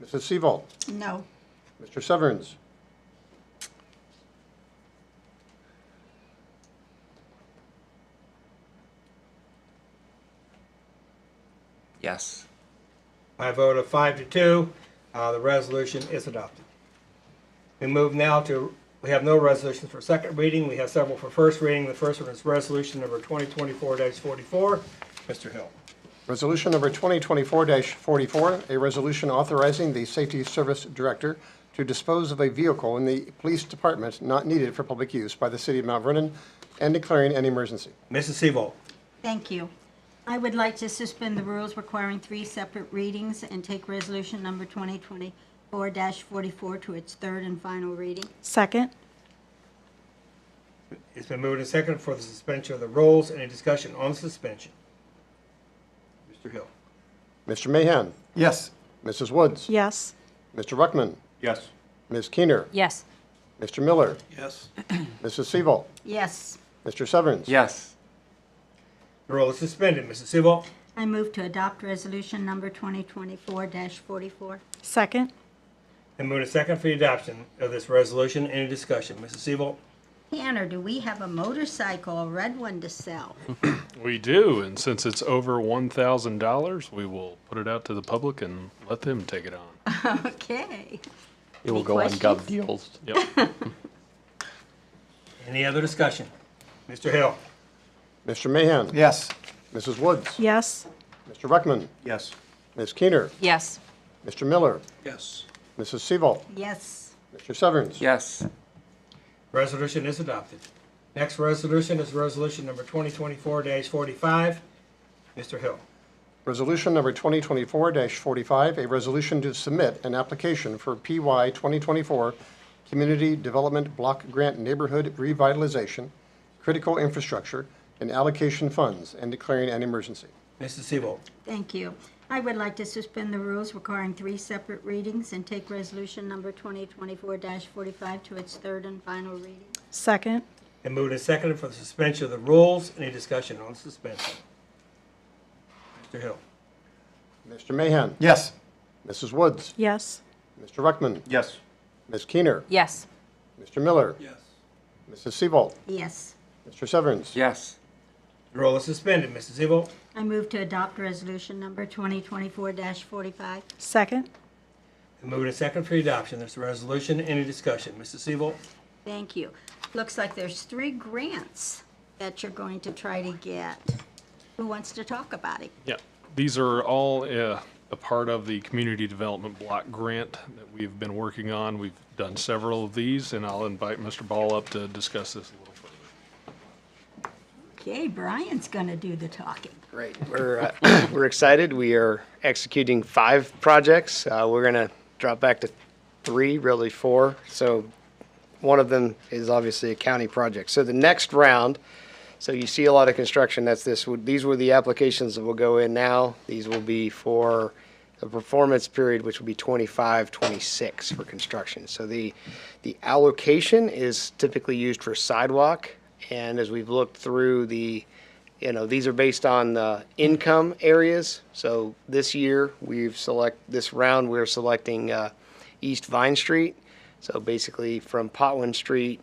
Mrs. Seaval? No. Mr. Severns? Yes. By a vote of 5-2, the resolution is adopted. We move now to, we have no resolutions for second reading. We have several for first reading. The first one is resolution number 2024-44. Mr. Hill. Resolution number 2024-44, a resolution authorizing the Safety Service Director to dispose of a vehicle in the Police Department not needed for public use by the City of Mount Vernon and declaring an emergency. Mrs. Seaval. Thank you. I would like to suspend the rules requiring 3 separate readings and take resolution number 2024-44 to its third and final reading. Second. It's been moved and seconded for the suspension of the rules. Any discussion on suspension? Mr. Hill. Mr. Mahan? Yes. Mrs. Woods? Yes. Mr. Ruckman? Yes. Ms. Keener? Yes. Mr. Miller? Yes. Mrs. Seaval? Yes. Mr. Severns? Yes. The rule is suspended. Mrs. Seaval. I move to adopt resolution number 2024-44. Second. And moved and seconded for the adoption of this resolution. Any discussion? Mrs. Seaval. Tanner, do we have a motorcycle, a red one to sell? We do, and since it's over $1,000, we will put it out to the public and let them take it on. Okay. It will Any go on questions? Gov Deals. Yep. Any other discussion? Mr. Hill? Mr. Mahan? Yes. Mrs. Woods? Yes. Mr. Ruckman? Yes. Ms. Keener? Yes. Mr. Miller? Yes. Mrs. Seabolt? Yes. Mr. Severns? Yes. Resolution is adopted. Next resolution is resolution number 2024-45. Mr. Hill. Resolution number 2024-45, a resolution to submit an application for PY 2024 Community Development Block Grant Neighborhood Revitalization, Critical Infrastructure, and Allocation Funds, and declaring an emergency. Mrs. Seabolt. Thank you. I would like to suspend the rules requiring 3 separate readings and take resolution number 2024-45 to its third and final reading. Second. And moved and seconded for the suspension of the rules. Any discussion on suspension? Mr. Hill. Mr. Mahan? Yes. Mrs. Woods? Yes. Mr. Ruckman? Yes. Ms. Keener? Yes. Mr. Miller? Yes. Mrs. Seabolt? Yes. Mr. Severns? Yes. The roll is suspended. Mrs. Seabolt. I move to adopt resolution number 2024-45. Second. And moved and seconded for adoption. There's a resolution. Any discussion? Mrs. Seabolt. Thank you. Looks like there's 3 grants that you're going to try to get. Who wants to talk about it? Yeah, these are all a part of the Community Development Block Grant that we've been working on. We've done several of these, and I'll invite Mr. Ball up to discuss this a little further. Okay, Brian's going to do the talking. Great. We're excited. We are executing 5 projects. We're going to drop back to 3, really 4. So one of them is obviously a county project. So the next round, so you see a lot of construction. That's this. These were the applications that will go in now. These will be for the performance period, which will be 25, 26 for construction. So the allocation is typically used for sidewalk. And as we've looked through these are based on the income areas. So this year, we're selecting East Vine Street. So basically from Potwin Street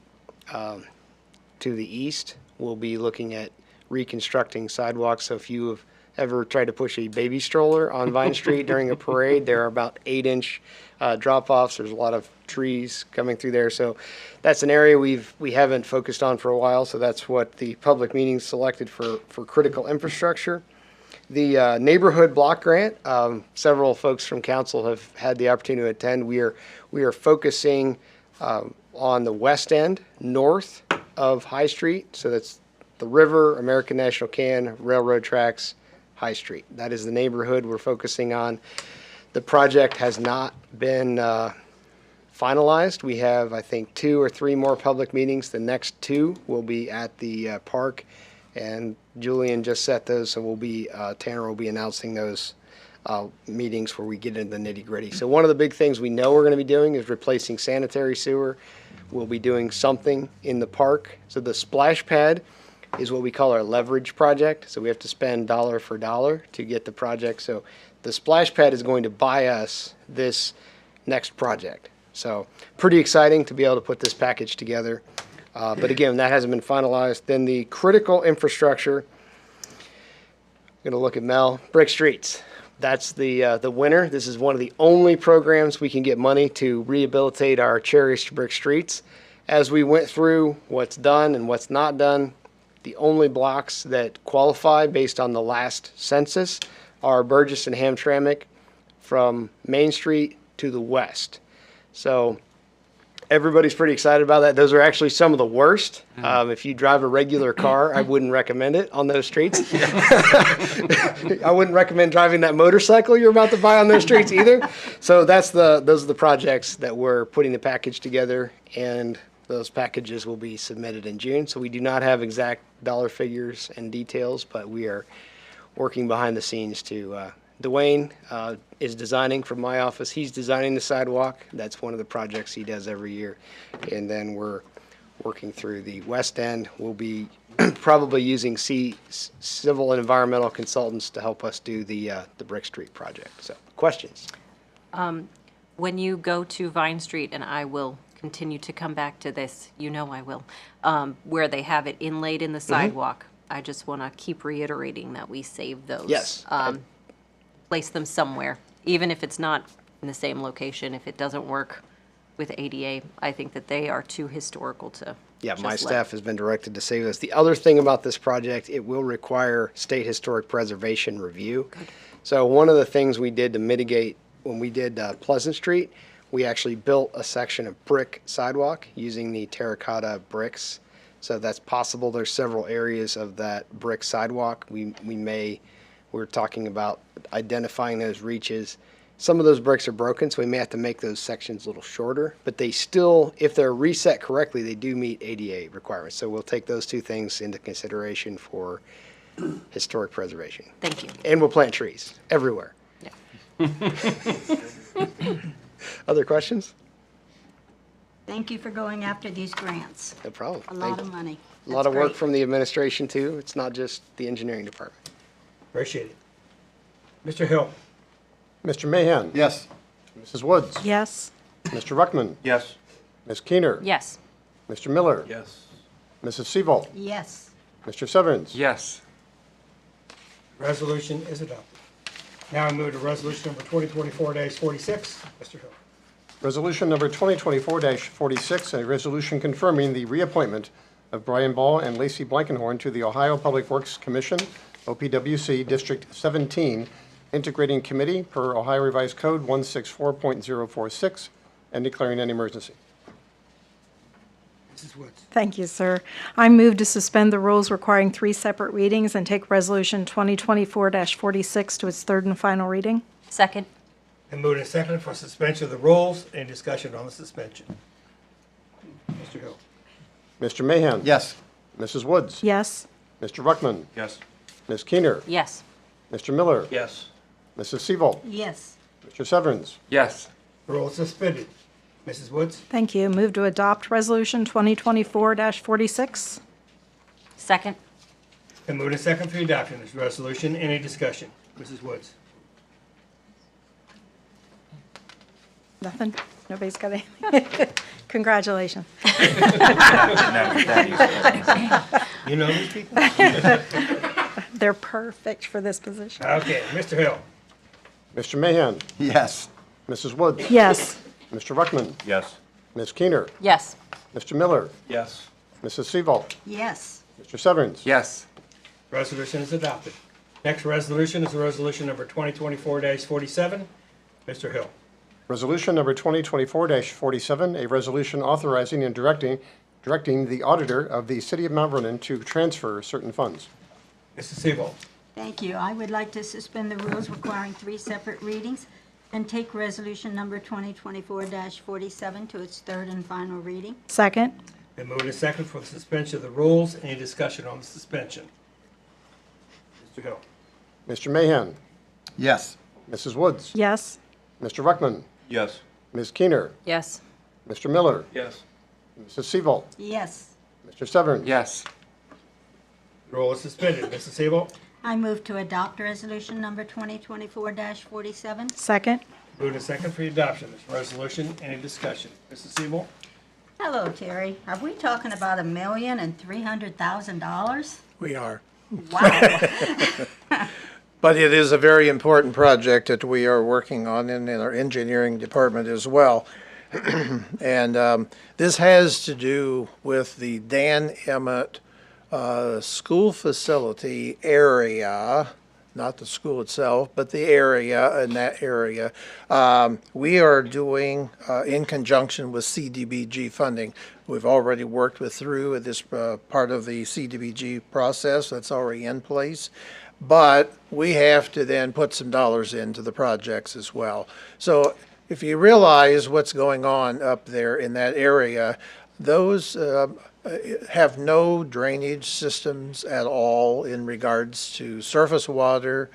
to the east, we'll be looking at reconstructing sidewalks. So if you have ever tried to push a baby stroller on Vine Street during a parade, there are about 8-inch drop-offs. There's a lot of trees coming through there. So that's an area we haven't focused on for a while. So that's what the public meeting selected for critical infrastructure. The neighborhood block grant, several folks from council have had the opportunity to attend. We are focusing on the west end, north of High Street. So that's the river, American National Can, railroad tracks, High Street. That is the neighborhood we're focusing on. The project has not been finalized. We have, I think, 2 or 3 more public meetings. The next 2 will be at the park, and Julian just set those, so Tanner will be announcing those meetings where we get into the nitty-gritty. So one of the big things we know we're going to be doing is replacing sanitary sewer. We'll be doing something in the park. So the splash pad is what we call our leverage project. So we have to spend dollar for dollar to get the project. So the splash pad is going to buy us this next project. So pretty exciting to be able to put this package together. But again, that hasn't been finalized. Then the critical infrastructure, I'm going to look at Mel, brick streets. That's the winner. This is one of the only programs we can get money to rehabilitate our cherished brick streets. As we went through what's done and what's not done, the only blocks that qualify based on the last census are Burgess and Hamtramck from Main Street to the west. So everybody's pretty excited about that. Those are actually some of the worst. If you drive a regular car, I wouldn't recommend it on those streets. I wouldn't recommend driving that motorcycle you're about to buy on those streets either. So those are the projects that we're putting the package together, and those packages will be submitted in June. So we do not have exact dollar figures and details, but we are working behind the scenes to Dwayne is designing from my office. He's designing the sidewalk. That's one of the projects he does every year. And then we're working through the west end. We'll be probably using civil and environmental consultants to help us do the Brick Street project. So questions? When you go to Vine Street, and I will continue to come back to this, you know I will, where they have it inlaid in the Mm-hmm. sidewalk. I just want to keep reiterating that we save those. Yes. Place them somewhere, even if it's not in the same location, if it doesn't work with ADA. I think that they are too historical to Yeah, my just let- staff has been directed to save this. The other thing about this project, it will require state historic preservation review. So one of the things we did to mitigate when we did Pleasant Street, we actually built a section of brick sidewalk using the terracotta bricks. So that's possible. There's several areas of that brick sidewalk. We're talking about identifying those reaches. Some of those bricks are broken, so we may have to make those sections a little shorter, but they still, if they're reset correctly, they do meet ADA requirements. So we'll take those two things into consideration for historic preservation. Thank you. And we'll plant trees everywhere. Yeah. Other questions? Thank you for going after these grants. No problem. A lot of money. A lot That's of work great. from the administration too. It's not just the engineering department. Appreciate it. Mr. Hill? Mr. Mahan? Yes. Mrs. Woods? Yes. Mr. Ruckman? Yes. Ms. Keener? Yes. Mr. Miller? Yes. Mrs. Seabolt? Yes. Mr. Severns? Yes. Resolution is adopted. Now I move to resolution number 2024-46. Mr. Hill. Resolution number 2024-46, a resolution confirming the reappointment of Brian Ball and Lacey Blankenhorn to the Ohio Public Works Commission, OPWC District 17, Integrating Committee per Ohio Revised Code 164.046, and declaring an emergency. Mrs. Woods. Thank you, sir. I move to suspend the rules requiring 3 separate readings and take Resolution 2024-46 to its third and final reading. Second. And moved and seconded for suspension of the rules. Any discussion on the suspension? Mr. Hill. Mr. Mahan? Yes. Mrs. Woods? Yes. Mr. Ruckman? Yes. Ms. Keener? Yes. Mr. Miller? Yes. Mrs. Seabolt? Yes. Mr. Severns? Yes. Rule suspended. Mrs. Woods. Thank you. Move to adopt Resolution 2024-46. Second. And moved and seconded for the adoption of this resolution. Any discussion? Mrs. Woods. Nothing? Nobody's got anything? Congratulations. You know these people? They're perfect for this position. Okay, Mr. Hill. Mr. Mahan? Yes. Mrs. Woods? Yes. Mr. Ruckman? Yes. Ms. Keener? Yes. Mr. Miller? Yes. Mrs. Seabolt? Yes. Mr. Severns? Yes. Resolution is adopted. Next resolution is resolution number 2024-47. Mr. Hill. Resolution number 2024-47, a resolution authorizing and directing the auditor of the City of Mount Vernon to transfer certain funds. Mrs. Seabolt. Thank you. I would like to suspend the rules requiring 3 separate readings and take resolution number 2024-47 to its third and final reading. Second. And moved and seconded for the suspension of the rules. Any discussion on the suspension? Mr. Hill. Mr. Mahan? Yes. Mrs. Woods? Yes. Mr. Ruckman? Yes. Ms. Keener? Yes. Mr. Miller? Yes. Mrs. Seabolt? Yes. Mr. Severns? Yes. Rule is suspended. Mrs. Seabolt. I move to adopt resolution number 2024-47. Second. Moved and seconded for the adoption of this resolution. Any discussion? Mrs. Seabolt. Hello, Terry. Are we talking about $1,300,000? We are. Wow. But it is a very important project that we are working on in our engineering department as well. And this has to do with the Dan Emmett school facility area, not the school itself, but the area, in that area. We are doing, in conjunction with CDBG funding, we've already worked through this part of the CDBG process that's already in place. But we have to then put some dollars into the projects as well. So if you realize what's going on up there in that area, those have no drainage systems at all in regards to surface water.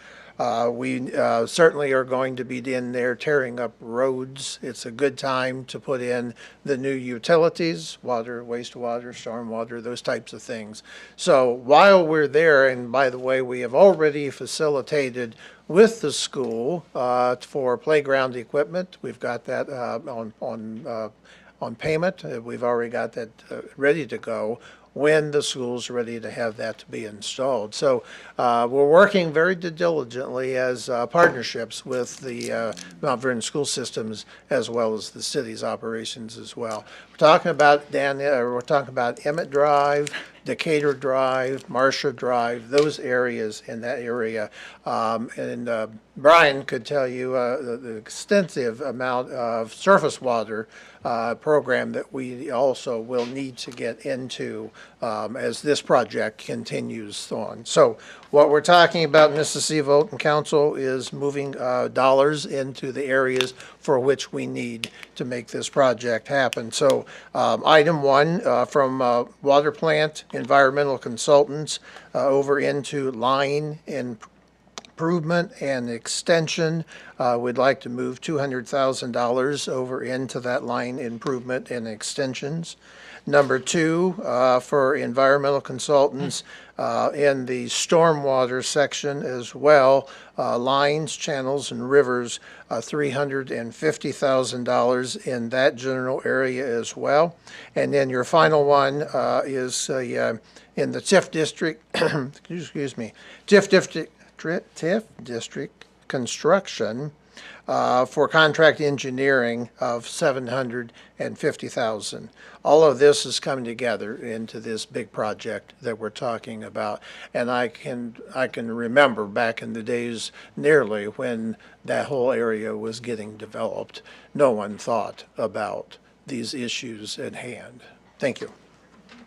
We certainly are going to be in there tearing up roads. It's a good time to put in the new utilities, water, wastewater, stormwater, those types of things. So while we're there, and by the way, we have already facilitated with the on payment. We've already got that ready to go when the school's ready to have that to be installed. So we're working very diligently as partnerships with the Mount Vernon school systems as well as the city's operations as well. We're talking about we're talking about Emmett Drive, Decatur Drive, Marcia Drive, those areas in that area. And Brian could tell you the extensive amount of surface water program that we also will need to get into as this project continues on. So what we're talking about, Mississippi Vote and Council, is moving dollars into the areas for which we need to make this project happen. So item one from water plant environmental consultants over into line and improvement and extension. We'd like to move $200,000 over into that line improvement and extensions. Number two, for environmental consultants in the stormwater section as well, lines, channels, and rivers, $350,000 in that general area as well. And then your final one is in the TIF district, excuse me, TIF district construction for contract engineering of $750,000. All of this is coming together into this big project that we're talking about. And I can remember back in the days nearly when that whole area was getting developed, no one thought about these issues at hand. Thank you.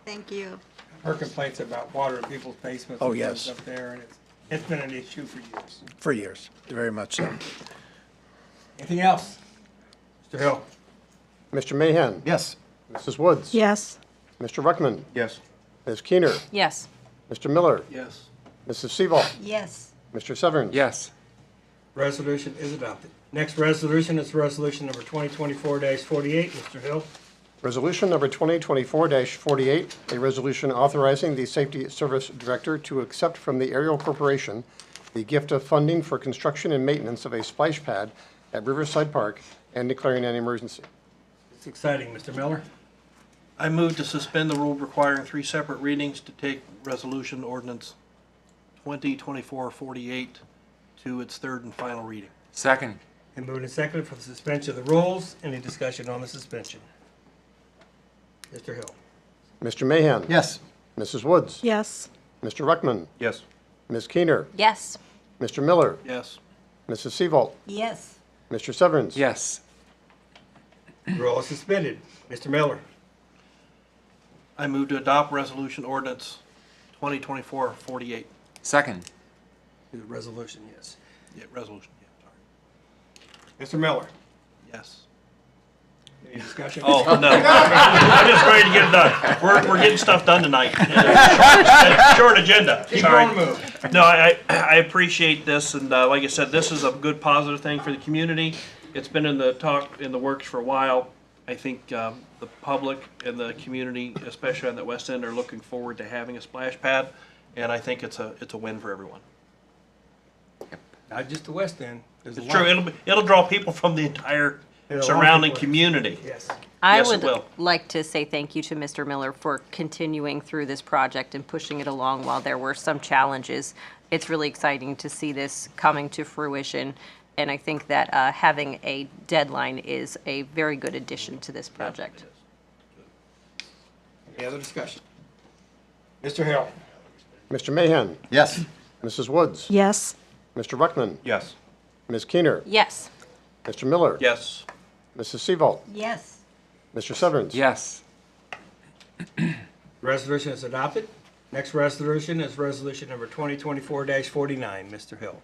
Thank you. Her complaints about water in people's basements. Oh, and yes. things up there, and it's been an issue for years. For years, very much so. Anything else? Mr. Hill? Mr. Mahan? Yes. Mrs. Woods? Yes. Mr. Ruckman? Yes. Ms. Keener? Yes. Mr. Miller? Yes. Mrs. Seaval? Yes. Mr. Severns? Yes. Resolution is adopted. Next resolution is resolution number 2024-48. Mr. Hill? Resolution number 2024-48, a resolution authorizing the Safety Service Director to accept from the Aerial Corporation the gift of funding for construction and maintenance of a splash pad at Riverside Park and declaring an emergency. It's exciting, Mr. Miller. I move to suspend the rule requiring 3 separate readings to take resolution ordinance 2024-48 to its third and final reading. Second. And moved and seconded for the suspension of the rules. Any discussion on the suspension? Mr. Hill? Mr. Mahan? Yes. Mrs. Woods? Yes. Mr. Ruckman? Yes. Ms. Keener? Yes. Mr. Miller? Yes. Mrs. Seaval? Yes. Mr. Severns? Yes. Rule is suspended. Mr. Miller? I move to adopt resolution ordinance 2024-48. Second. The resolution, yes. Yeah, resolution, yeah, Mr. Miller? Yes. Any discussion? Oh, no. I'm just ready to get it done. We're getting stuff done tonight. Short agenda. Keep Sorry. on moving. No, I appreciate this, and like I said, this is a good positive thing for the community. It's been in the works for a while. I think the public and the community, especially on the West End, are looking forward to having a splash pad, and I think it's a win for everyone. Not just the West End. It's true. It'll draw people from the entire surrounding community. Yes. I Yes, it would will. like to say thank you to Mr. Miller for continuing through this project and pushing it along while there were some challenges. It's really exciting to see this coming to fruition, and I think that having a deadline is a very good addition to this project. Any other discussion? Mr. Hill? Mr. Mahan? Yes. Mrs. Woods? Yes. Mr. Ruckman? Yes. Ms. Keener? Yes. Mr. Miller? Yes. Mrs. Seaval? Yes. Mr. Severns? Yes. Resolution is adopted. Next resolution is resolution number 2024-49. Mr. Hill?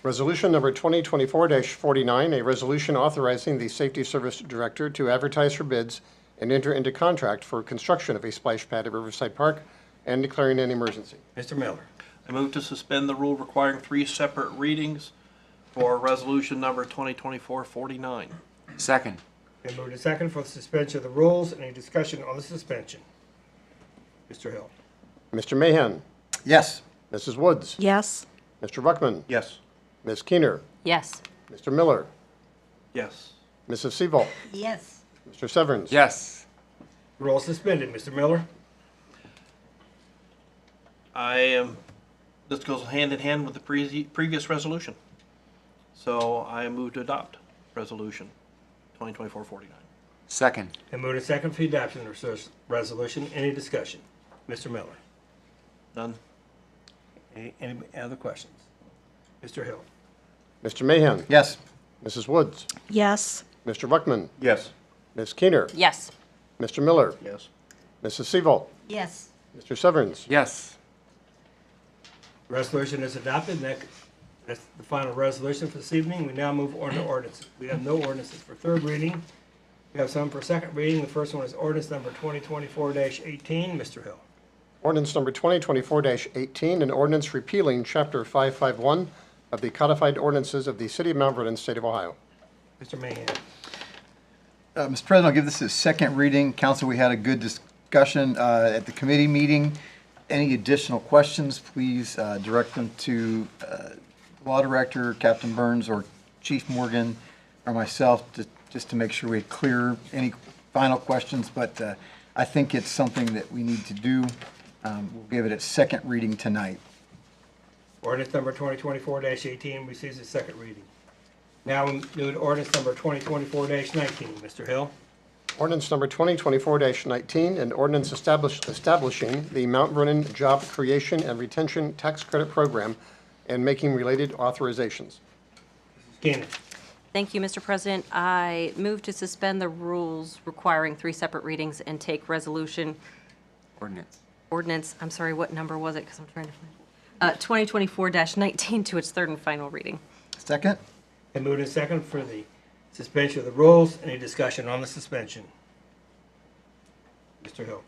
Resolution number 2024-49, a resolution authorizing the Safety Service Director to advertise for bids and enter into contract for construction of a splash pad at Riverside Park and declaring an emergency. Mr. Miller? I move to suspend the rule requiring 3 separate readings for resolution number 2024-49. Second. Been moved and seconded for the suspension of the rules. Any discussion on the suspension? Mr. Hill? Mr. Mahan? Yes. Mrs. Woods? Yes. Mr. Ruckman? Yes. Ms. Keener? Yes. Mr. Miller? Yes. Mrs. Seaval? Yes. Mr. Severns? Yes. Rule suspended. Mr. Miller? This goes hand in hand with the previous resolution. So I move to adopt resolution 2024-49. Second. And moved and second for the adoption of this resolution. Any discussion? Mr. Miller? None. Any other questions? Mr. Hill? Mr. Mahan? Yes. Mrs. Woods? Yes. Mr. Buckman? Yes. Ms. Keener? Yes. Mr. Miller? Yes. Mrs. Seavolt? Yes. Mr. Severns? Yes. Resolution is adopted. That's the final resolution for this evening. We now move on to ordinances. We have no ordinances for third reading. We have some for second reading. The first one is ordinance number 2024-18. Mr. Hill. Ordinance number 2024-18, an ordinance repealing Chapter 551 of the codified ordinances of the City of Mount Vernon, State of Ohio. Mr. Mahan. Mr. President, I'll give this a second reading. Council, we had a good discussion at the committee meeting. Any additional questions, please direct them to Law Director, Captain Burns, or Chief Morgan, or myself, just to make sure we clear any final questions. But I think it's something that we need to do. We'll give it its second reading tonight. Ordinance number 2024-18 receives its second reading. Now we move to ordinance number 2024-19. Mr. Hill. Ordinance number 2024-19, an ordinance establishing the Mount Vernon Job Creation and Retention Tax Credit Program and making related authorizations. Gannon. Thank you, Mr. President. I move to suspend the rules requiring 3 separate readings and take ordinance, I'm sorry, what number was it? Because I'm trying to find 2024-19 to its third and final reading. Second? And moved and second for the suspension of the rules. Any discussion on the suspension? Mr. Hill.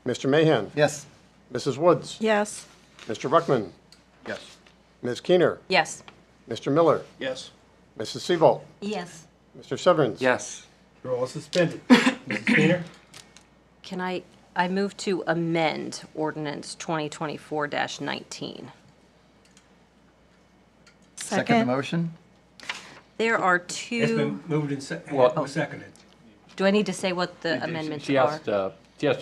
Mr. Mahan? Yes. Mrs. Woods? Yes. Mr. Buckman? Yes. Ms. Keener? Yes. Mr. Miller? Yes. Mrs. Seavolt? Yes. Mr. Severns? Yes. The rule is suspended. Mrs. Keener. Can I move to amend ordinance 2024-19? Second the motion? There are It's two, been moved and seconded. do I need to say what the amendments She are? has to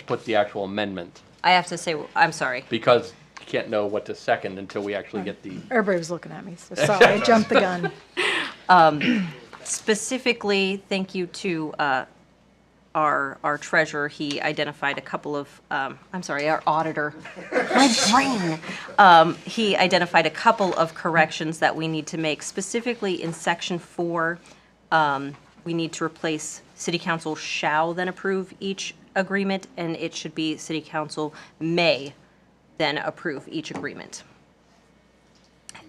put the actual amendment, I have to say, I'm sorry. because you can't know what to second until we actually get the. Everybody was looking at me, so sorry, I jumped the gun. Specifically, thank you to our treasurer. He identified a couple of, our auditor. My brain. He identified a couple of corrections that we need to make. Specifically in section 4, we need to replace city council shall then approve each agreement, and it should be city council may then approve each agreement.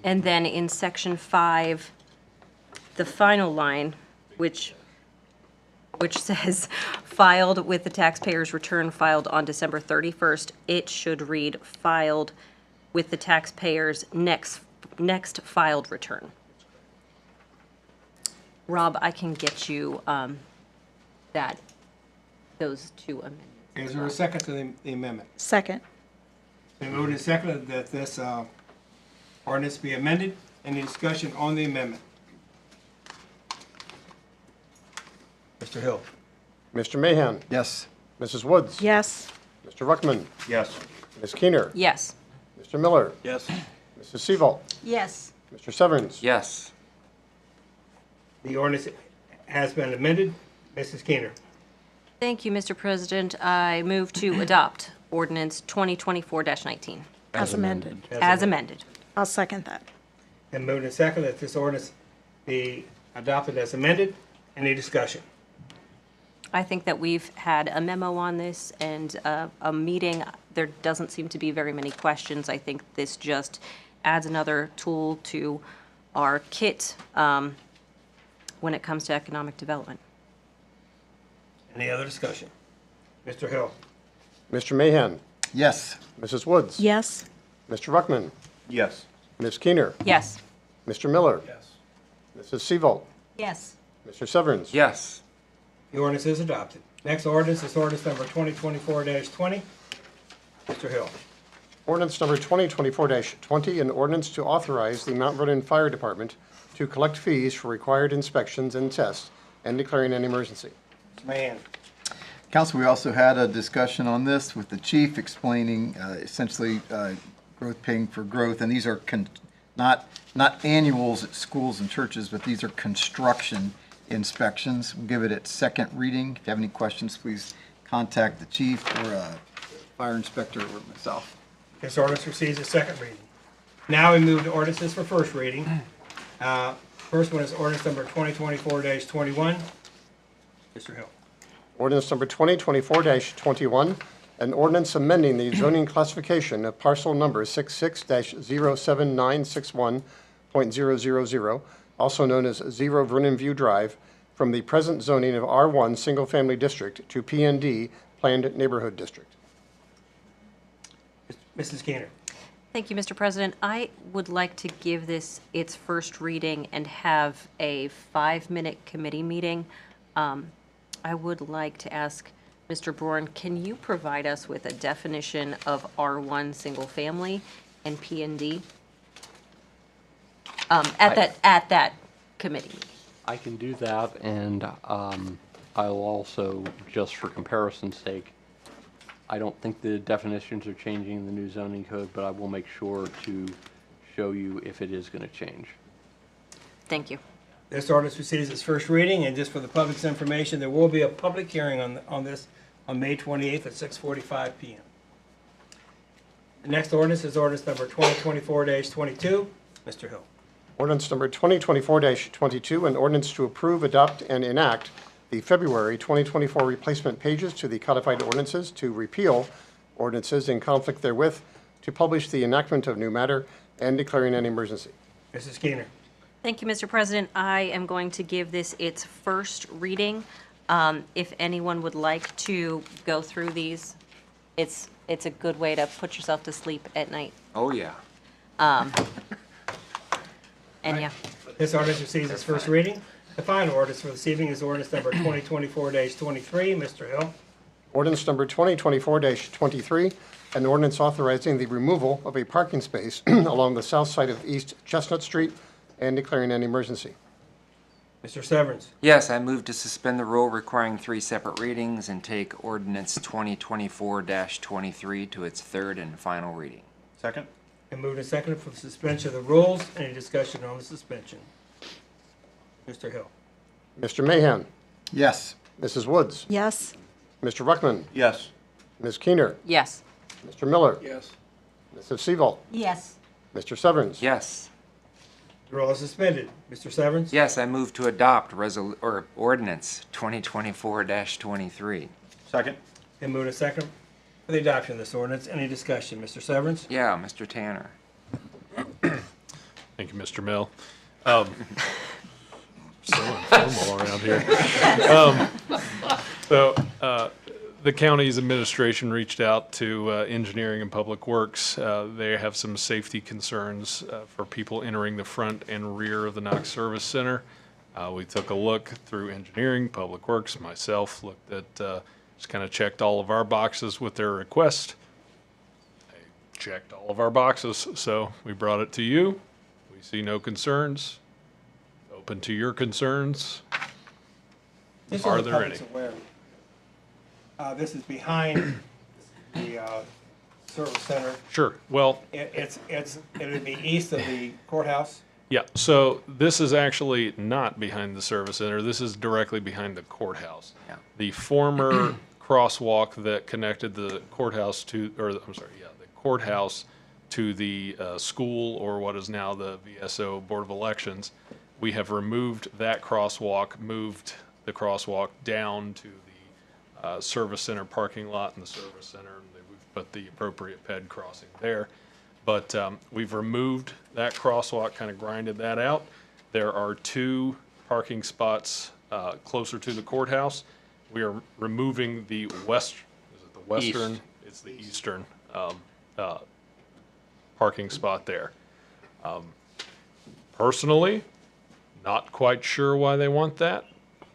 And then in section 5, the final line, which says filed with the taxpayer's return filed on December 31st, it should read filed with the taxpayer's next filed return. Rob, I can get you those two amendments. Is there a second to the amendment? Second. Been moved and seconded that this ordinance be amended. Any discussion on the amendment? Mr. Hill. Mr. Mahan? Yes. Mrs. Woods? Yes. Mr. Ruckman? Yes. Ms. Keener? Yes. Mr. Miller? Yes. Mrs. Seavolt? Yes. Mr. Severns? Yes. The ordinance has been amended. Mrs. Keener. Thank you, Mr. President. I move to adopt ordinance 2024-19 As amended. as amended. I'll second that. And moved and seconded that this ordinance be adopted as amended. Any discussion? I think that we've had a memo on this and a meeting. There doesn't seem to be very many questions. I think this just adds another tool to our kit when it comes to economic development. Any other discussion? Mr. Hill. Mr. Mahan? Yes. Mrs. Woods? Yes. Mr. Ruckman? Yes. Ms. Keener? Yes. Mr. Miller? Yes. Mrs. Seavolt? Yes. Mr. Severns? Yes. The ordinance is adopted. Next ordinance is ordinance number 2024-20. Mr. Hill. Ordinance number 2024-20, an ordinance to authorize the Mount Vernon Fire Department to collect fees for required inspections and tests and declaring an emergency. Mr. Mahan. Council, we also had a discussion on this with the chief explaining essentially growth paying for growth, and these are not annuals at schools and churches, but these are construction inspections. We'll give it its second reading. If you have any questions, please contact the chief or fire inspector or myself. This ordinance receives a second reading. Now we move to ordinances for first reading. First one is ordinance number 2024-21. Mr. Hill. Ordinance number 2024-21, an ordinance amending the zoning classification of parcel number 66-07961.000, also known as 0 Vernon View Drive, from the present zoning of R1 Single Family District to PND Planned Neighborhood District. Mrs. Keener. Thank you, Mr. President. I would like to give this its first reading and have a 5-minute committee meeting. I would like to ask Mr. Bourne, can you provide us with a definition of R1 single family and P&D? At that committee meeting. I can do that, and I'll also, just for comparison's sake, I don't think the definitions are changing in the new zoning code, but I will make sure to show you if it is going to change. Thank you. This ordinance receives its first reading, and just for the public's information, there will be a public hearing on this on May 28th at 6:45 p.m. The next ordinance is ordinance number 2024-22. Mr. Hill. Ordinance number 2024-22, an ordinance to approve, adopt, and enact the February 2024 replacement pages to the codified ordinances, to repeal ordinances in conflict therewith, to publish the enactment of new matter, and declaring an emergency. Mrs. Keener. Thank you, Mr. President. I am going to give this its first reading. If anyone would like to go through these, it's a good way to put yourself to sleep at night. Oh, yeah. And yeah. This ordinance receives its first reading. The final ordinance for this evening is ordinance number 2024-23. Mr. Hill. Ordinance number 2024-23, an ordinance authorizing the removal of a parking space along the south side of East Chestnut Street and declaring an emergency. Mr. Severance. Yes, I move to suspend the rule requiring 3 separate readings and take ordinance 2024-23 to its third and final reading. Second. And moved and seconded for the suspension of the rules. Any discussion on the suspension? Mr. Hill. Mr. Mahan. Yes. Mrs. Woods. Yes. Mr. Ruckman. Yes. Ms. Keener. Yes. Mr. Miller. Yes. Mrs. Seaval. Yes. Mr. Severance. Yes. The rule is suspended. Mr. Severance. Yes, I move to adopt ordinance 2024-23. Second. And moved and seconded for the adoption of this ordinance. Any discussion? Mr. Severance. Yeah, Mr. Tanner. Thank you, Mr. Mill. So informal around here. The county's administration reached out to engineering and public works. They have some safety concerns for people entering the front and rear of the Knox Service Center. We took a look through engineering, public works, myself, looked at, just kind of checked all of our boxes with their request. They checked all of our boxes, so we brought it to you. We see no concerns. Open to your concerns. Just Are so the there public's any? aware, this is behind the service center. Sure. Well, It would be east of the courthouse. yeah, so this is actually not behind the service center. This is directly behind the courthouse. Yeah. The former crosswalk that connected the courthouse to, the courthouse to the school, or what is now the VSO Board of Elections. We have removed that crosswalk, moved the crosswalk down to the service center parking lot in the service center, and we've put the appropriate ped crossing there. But we've removed that crosswalk, kind of grinded that out. There are 2 parking spots closer to the courthouse. We are removing the western? It's the eastern parking spot there. Personally, not quite sure why they want that,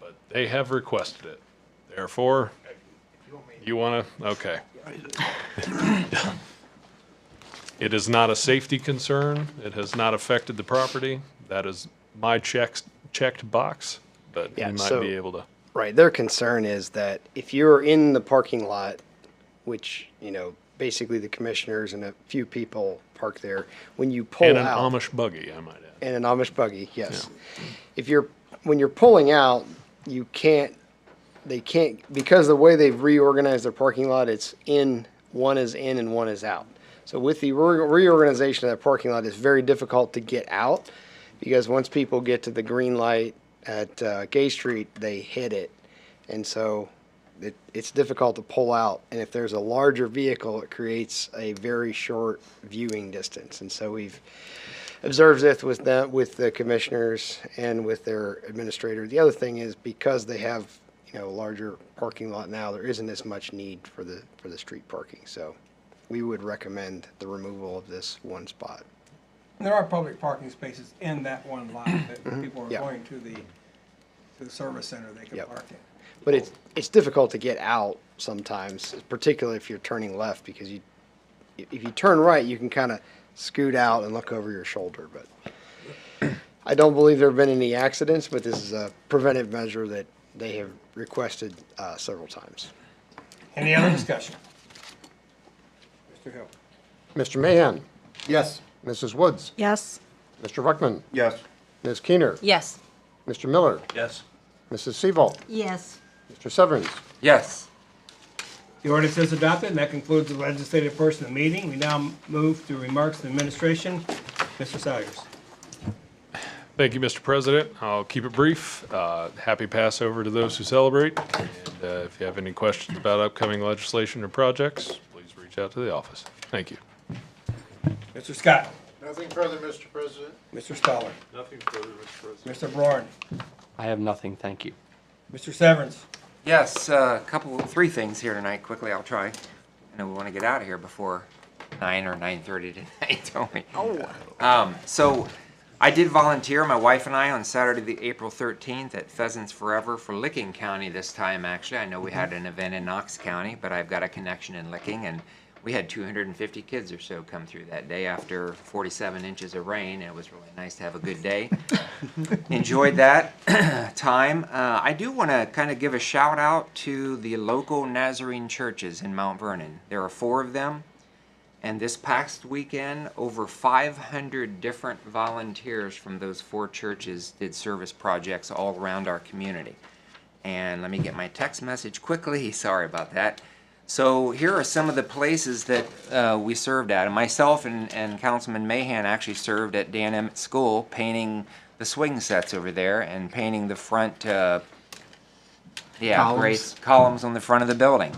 but they have requested it. Therefore, you want to, okay. It is not a safety concern. It has not affected the property. That is my checked box, but Yeah, you might so- be able to. Right. Their concern is that if you're in the parking lot, which, you know, basically the commissioners and a few people park there, when you pull And an out. Amish buggy, I might add. And an Amish buggy, yes. When you're pulling out, they can't, because the way they've reorganized their parking lot, it's one is in and one is out. So with the reorganization of that parking lot, it's very difficult to get out, because once people get to the green light at Gay Street, they hit it. And so it's difficult to pull out. And if there's a larger vehicle, it creates a very short viewing distance. And so we've observed this with the commissioners and with their administrator. The other thing is, because they have, you know, a larger parking lot now, there isn't as much need for the street parking. So we would recommend the removal of this one spot. There are public parking spaces in that one lot that people are Yeah. going to the service center, they can park in. But it's difficult to get out sometimes, particularly if you're turning left, because if you turn right, you can kind of scoot out and look over your shoulder. But I don't believe there have been any accidents, but this is a preventive measure that they have requested several times. Any other discussion? Mr. Hill? Mr. Mahan? Yes. Mrs. Woods? Yes. Mr. Ruckman? Yes. Ms. Keener? Yes. Mr. Miller? Yes. Mrs. Seaval? Yes. Mr. Severns? Yes. The ordinance is adopted, and that concludes the legislative portion of the meeting. We now move to remarks from the administration. Mr. Salyers. Thank you, Mr. President. I'll keep it brief. Happy Passover to those who celebrate. And if you have any questions about upcoming legislation or projects, please reach out to the office. Thank you. Mr. Scott. Nothing further, Mr. President. Mr. Stoller. Nothing further, Mr. President. Mr. Braun. I have nothing, thank you. Mr. Severns. Yes, three things here tonight. Quickly, I'll try. I know we want to get out of here before 9 or 9:30 tonight, don't we? Oh. So I did volunteer, my wife and I, on Saturday, the April 13th at Pheasants Forever for Licking County this time, actually. I know we had an event in Knox County, but I've got a connection in Licking, and we had 250 kids or so come through that day after 47 inches of rain. It was really nice to have a good day. Enjoyed that time. I do want to kind of give a shout out to the local Nazarene churches in Mount Vernon. There are 4 of them. And this past weekend, over 500 different volunteers from those 4 churches did service projects all around our community. And let me get my text message quickly. Sorry about that. So here are some of the places that we served at. And myself and Councilman Mahan actually served at Dan Emmett School, painting the swing sets over there and painting the front, columns on the front of the building.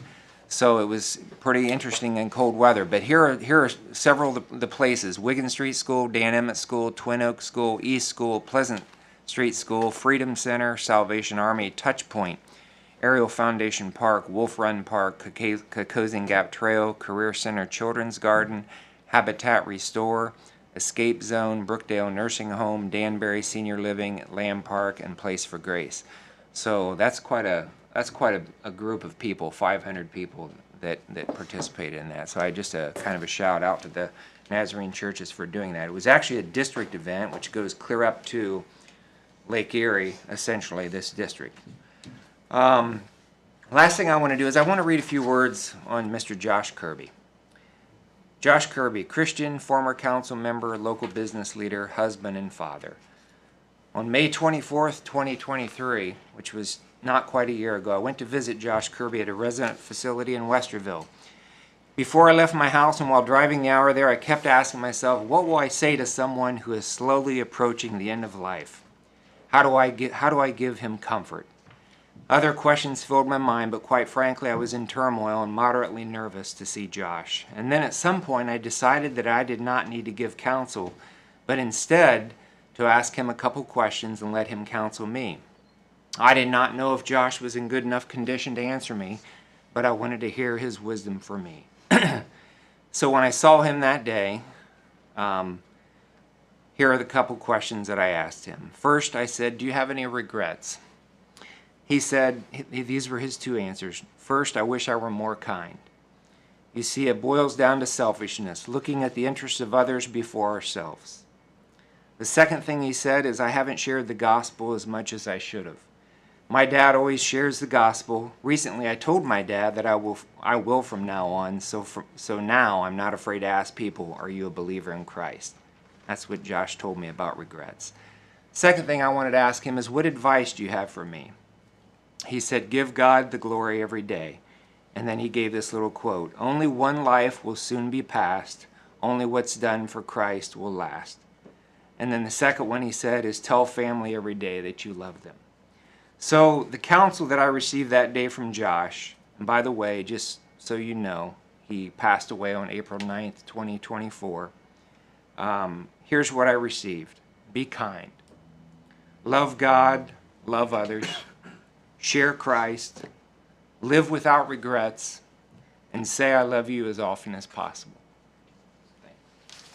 So it was pretty interesting in cold weather. But here are several of the places: Wiggin Street School, Dan Emmett School, Twin Oaks School, East School, Pleasant Street School, Freedom Center, Salvation Army, Touch Point, Ariel Foundation Park, Wolf Run Park, Cocosing Gap Trail, Career Center Children's Garden, Habitat Restore, Escape Zone, Brookdale Nursing Home, Danbury Senior Living, Lamb Park, and Place for Grace. So that's quite a group of people, 500 people that participated in that. So I just kind of a shout out to the Nazarene churches for doing that. It was actually a district event which goes clear up to Lake Erie, essentially this district. Last thing I want to do is I want to read a few words on Mr. Josh Kirby. Josh Kirby, Christian, former council member, local business leader, husband, and father. On May 24th, 2023, which was not quite a year ago, I went to visit Josh Kirby at a resident facility in Westerville. Before I left my house and while driving the hour there, I kept asking myself, what will I say to someone who is slowly approaching the end of life? How do I give him comfort? Other questions filled my mind, but quite frankly, I was in turmoil and moderately nervous to see Josh. And then at some point, I decided that I did not need to give counsel, but instead to ask him a couple questions and let him counsel me. I did not know if Josh was in good enough condition to answer me, but I wanted to hear his wisdom for me. So when I saw him that day, here are the couple questions that I asked him. First, I said, do you have any regrets? He said, these were his 2 answers. First, I wish I were more kind. You see, it boils down to selfishness, looking at the interests of others before ourselves. The second thing he said is, I haven't shared the gospel as much as I should have. My dad always shares the gospel. Recently, I told my dad that I will from now on. So now I'm not afraid to ask people, "Are you a believer in Christ?" That's what Josh told me about regrets. Second thing I wanted to ask him is, what advice do you have for me? He said, "Give God the glory every day." And then he gave this little quote: "Only one life will soon be passed. Only what's done for Christ will last." And then the second one he said is, "Tell family every day that you love them." So the counsel that I received that day from Josh, and by the way, just so you know, he passed away on April 9th, 2024. Here's what I received. Be kind. Love God, love others, share Christ, live without regrets, and say I love you as often as possible.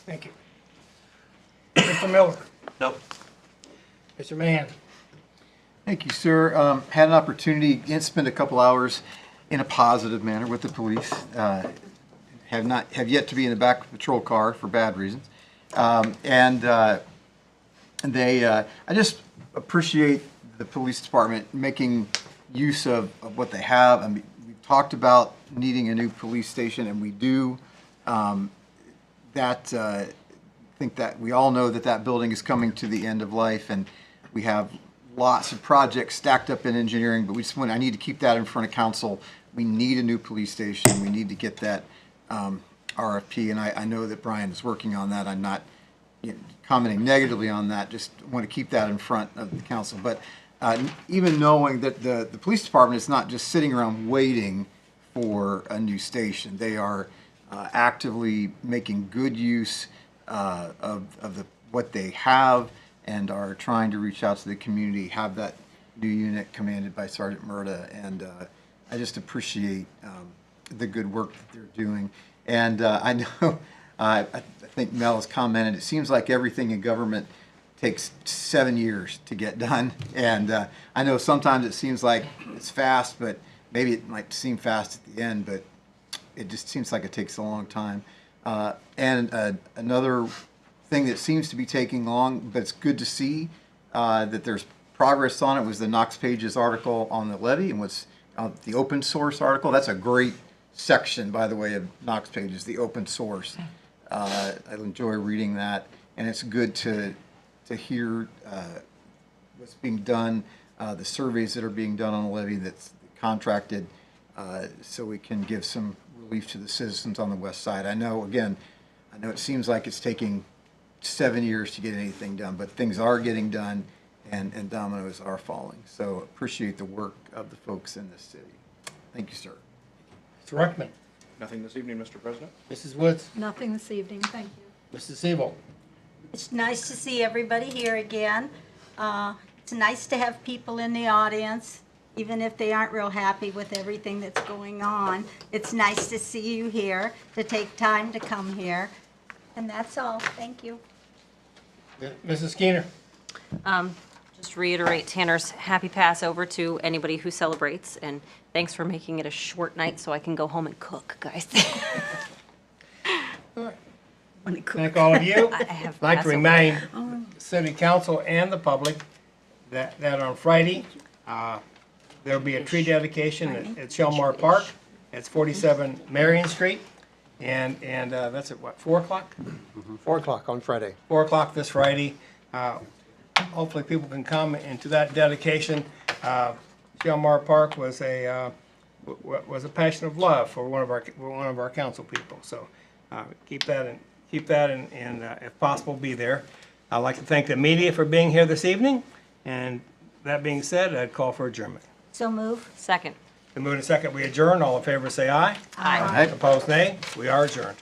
Thank you. Mr. Miller? Nope. Mr. Mahan? Thank you, sir. Had an opportunity to spend a couple hours in a positive manner with the police. Have yet to be in the back of a patrol car for bad reasons. I just appreciate the police department making use of what they have. I mean, we've talked about needing a new police station, and we do. I think that we all know that that building is coming to the end of life, and we have lots of projects stacked up in engineering, but I need to keep that in front of council. We need a new police station. We need to get that RFP, and I know that Brian is working on that. I'm not commenting negatively on that, just want to keep that in front of the council. But even knowing that the police department is not just sitting around waiting for a new station, they are actively making good use of what they have, and are trying to reach out to the community, have that new unit commanded by Sergeant Murda. And I just appreciate the good work that they're doing. And I know, I think Mel has commented, it seems like everything in government takes 7 years to get done. And I know sometimes it seems like it's fast, but maybe it might seem fast at the end, but it just seems like it takes a long time. Another thing that seems to be taking long, but it's good to see that there's progress on it, was the Knox Pages article on the levy, and what's the open source article. That's a great section, by the way, of Knox Pages, the open source. I enjoy reading that, and it's good to hear what's being done, the surveys that are being done on the levy that's contracted, so we can give some relief to the citizens on the west side. I know it seems like it's taking 7 years to get anything done, but things are getting done, and dominoes are falling. So appreciate the work of the folks in this city. Thank you, sir. Mr. Ruckman? Nothing this evening, Mr. President. Mrs. Woods? Nothing this evening, thank you. Mrs. Siebel? It's nice to see everybody here again. It's nice to have people in the audience, even if they aren't real happy with everything that's going on. It's nice to see you here, to take time to come here. And that's all. Thank you. Mrs. Skeeter? Just reiterate Tanner's happy Passover to anybody who celebrates, and thanks for making it a short night so I can go home and cook, guys. Thank all of you. I have I'd like to Passover. remind City Council and the public that on Friday, there'll be a tree dedication at Shelmar Park. It's 47 Marion Street. And that's at what, 4 o'clock? 4 o'clock on Friday. 4 o'clock this Friday. Hopefully people can come into that dedication. Shelmar Park was a passion of love for one of our council people. So keep that in, and if possible, be there. I'd like to thank the media for being here this evening. And that being said, I'd call for adjournment. So move. Second. The move and second, we adjourn. All in favor say aye. Aye. Opposed, nay. We are adjourned.